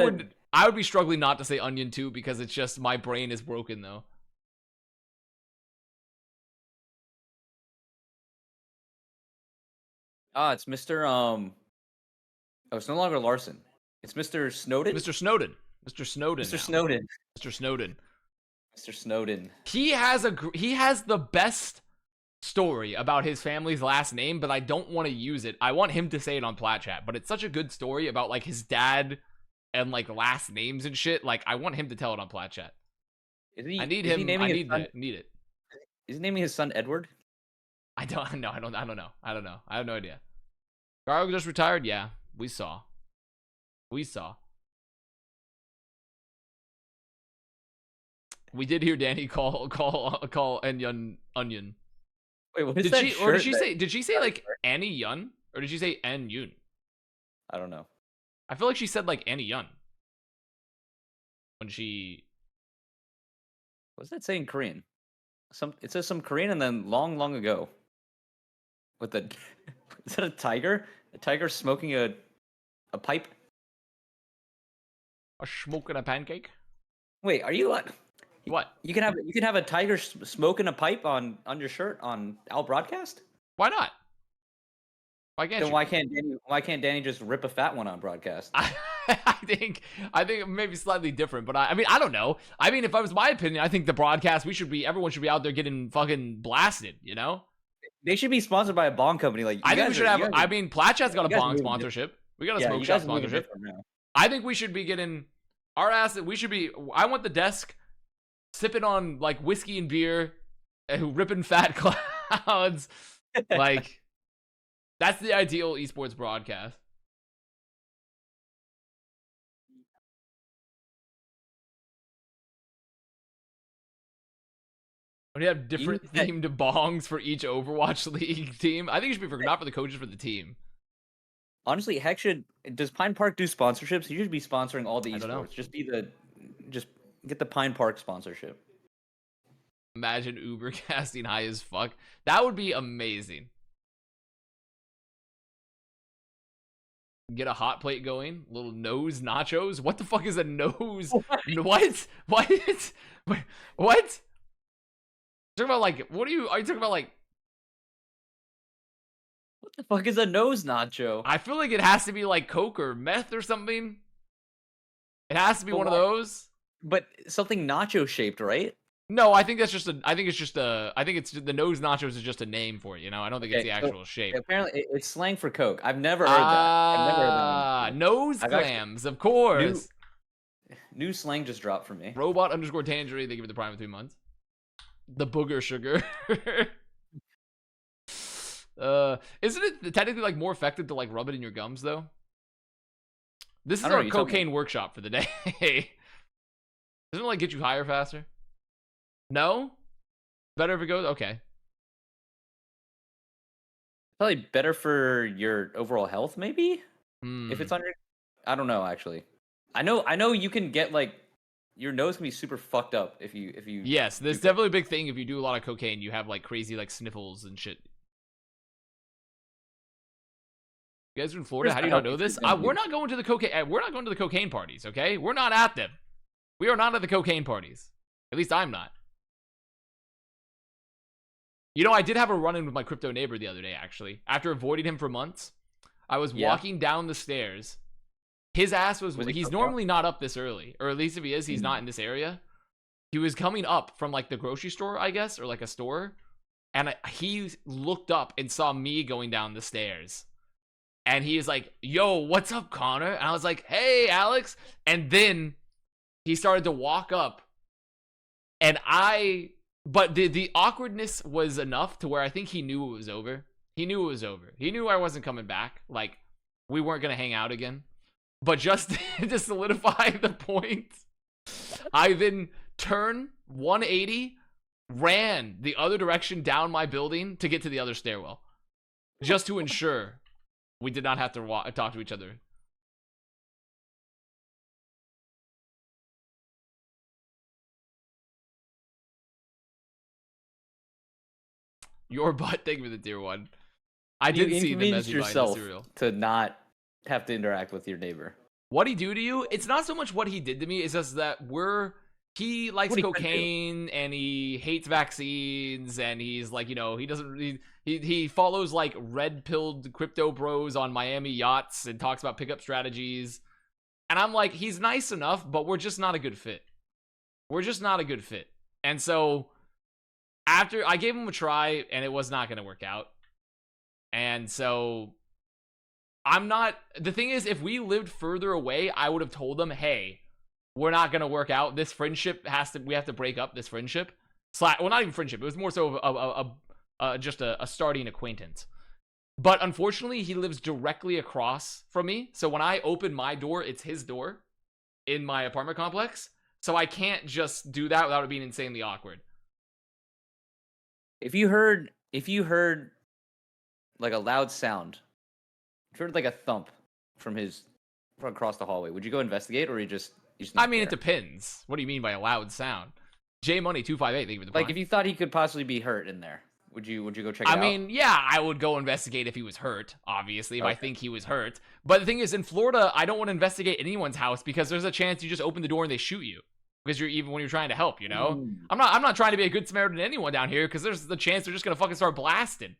I would be struggling not to say onion too, because it's just my brain is broken though. It's Mr. Oh, it's no longer Larson. It's Mr. Snowden. Mr. Snowden. Mr. Snowden. Mr. Now. Snowden. Mr. Snowden. Mr. Snowden. He has the best story about his family's last name, but I don't want to use it. I want him to say it on Plat Chat, but it's such a good story about like his dad and like last names and shit. Like I want him to tell it on Plat Chat. I need him. I need it. Is he naming his son Edward? I don't know. I don't know. I have no idea. Gargo just retired. Yeah, we saw. We did hear Danny call Enyon onion. Wait, what is that Did she shirt say? Did she say like Annie Yun, or did she say En Yun? I don't know. I feel like she said like Annie Yun when she. What's that say in Korean? It says some Korean, and then long ago. With the is that a tiger? A tiger smoking a pipe? A smoking a pancake? Wait, are you like what? You can have a tiger smoking a pipe on your shirt on our broadcast? Why not? Why can't? Then why can't Danny just rip a fat one on broadcast? I think maybe slightly different, but I mean I don't know. I mean if I was my opinion, I think the broadcast everyone should be out there getting fucking blasted, you know? They should be sponsored by a bong company. Like I think we should have. I mean, Plat Chat's got a bong sponsorship. We got a smoke shop sponsorship. I think we should be getting our ass. We should be. I want the desk sipping on like whiskey and beer, and ripping fat clouds. Like that's the ideal esports broadcast. When you have different themed bongs for each Overwatch League team, I think it should be not for the coaches, for the team. Honestly, Heck does Pine Park do sponsorships? He should be sponsoring all the I don't know. esports. Just get the Pine Park sponsorship. Imagine Uber casting high as fuck. That would be amazing. Get a hot plate going. Little nose nachos. What the fuck is a nose? What? What? Talking about like, what are you talking about like? What the fuck is a nose nacho? I feel like it has to be like coke or meth or something. It has to be one of those. But something nacho shaped, right? No, I think that's just a. I think it's the nose nachos is just a name for it. You know, I don't think it's the actual shape. Apparently, it's slang for coke. I've never heard that. I've never heard that one. Nose clams, of course. New slang just dropped for me. Robot_Tangerine. They give it the prime of 3 months. The booger sugar. Isn't it technically like more effective to like rub it in your gums though? This is our cocaine workshop for the day. Doesn't it like get you higher faster? No? Better if it goes? Okay. Probably better for your overall health, maybe? If it's on your... I don't know, actually. I know you can get, like... Your nose can be super fucked up if you... Yes, there's definitely a big thing. If you do a lot of cocaine, you have, like, crazy, like, sniffles and shit. You guys are in Florida? How do you not know this? We're not going to the cocaine... We're not going to the cocaine parties, okay? We're not at them. We are not at the cocaine parties. At least I'm not. You know, I did have a run-in with my crypto neighbor the other day, actually. After avoiding him for months, I was walking down the stairs. His ass was he's normally not up this early. Or at least if he is, he's not in this area. He was coming up from, like, the grocery store, I guess, or, like, a store. And he looked up and saw me going down the stairs. And he is like, yo, what's up, Connor? And I was like, hey, Alex. And then he started to walk up. And but the awkwardness was enough to where I think he knew it was over. He knew it was over. He knew I wasn't coming back. Like, we weren't going to hang out again. But just to solidify the point, I then turned 180, ran the other direction down my building to get to the other stairwell. Just to ensure we did not have to talk to each other. Your butt, thank you for the tier 1. I did see the message yourself to not have to interact with your neighbor. What he do to you? It's not so much what he did to me. It's just that he likes cocaine and he hates vaccines and he's like, you know, he follows like red-pilled crypto bros on Miami yachts and talks about pickup strategies. And I'm like, he's nice enough, but we're just not a good fit. We're just not a good fit. And so after I gave him a try and it was not going to work out. And so the thing is, if we lived further away, I would have told them, hey, we're not going to work out. This friendship we have to break up this friendship. Well, not even friendship. It was more so just a starting acquaintance. But unfortunately, he lives directly across from me. So when I open my door, it's his door in my apartment complex. So I can't just do that without it being insanely awkward. If you heard like a loud sound, if you heard like a thump from across the hallway, would you go investigate, or you just I mean, it depends. What do you mean by a loud sound? JMoney258, thank you for the like, if you thought he could possibly be hurt in there, would you go check it out? I mean, yeah, I would go investigate if he was hurt, obviously, if I think he was hurt. But the thing is, in Florida, I don't want to investigate anyone's house because there's a chance you just open the door and they shoot you. Because even when you're trying to help, you know? I'm not trying to be a good Samaritan to anyone down here because there's the chance they're just gonna fucking start blasting.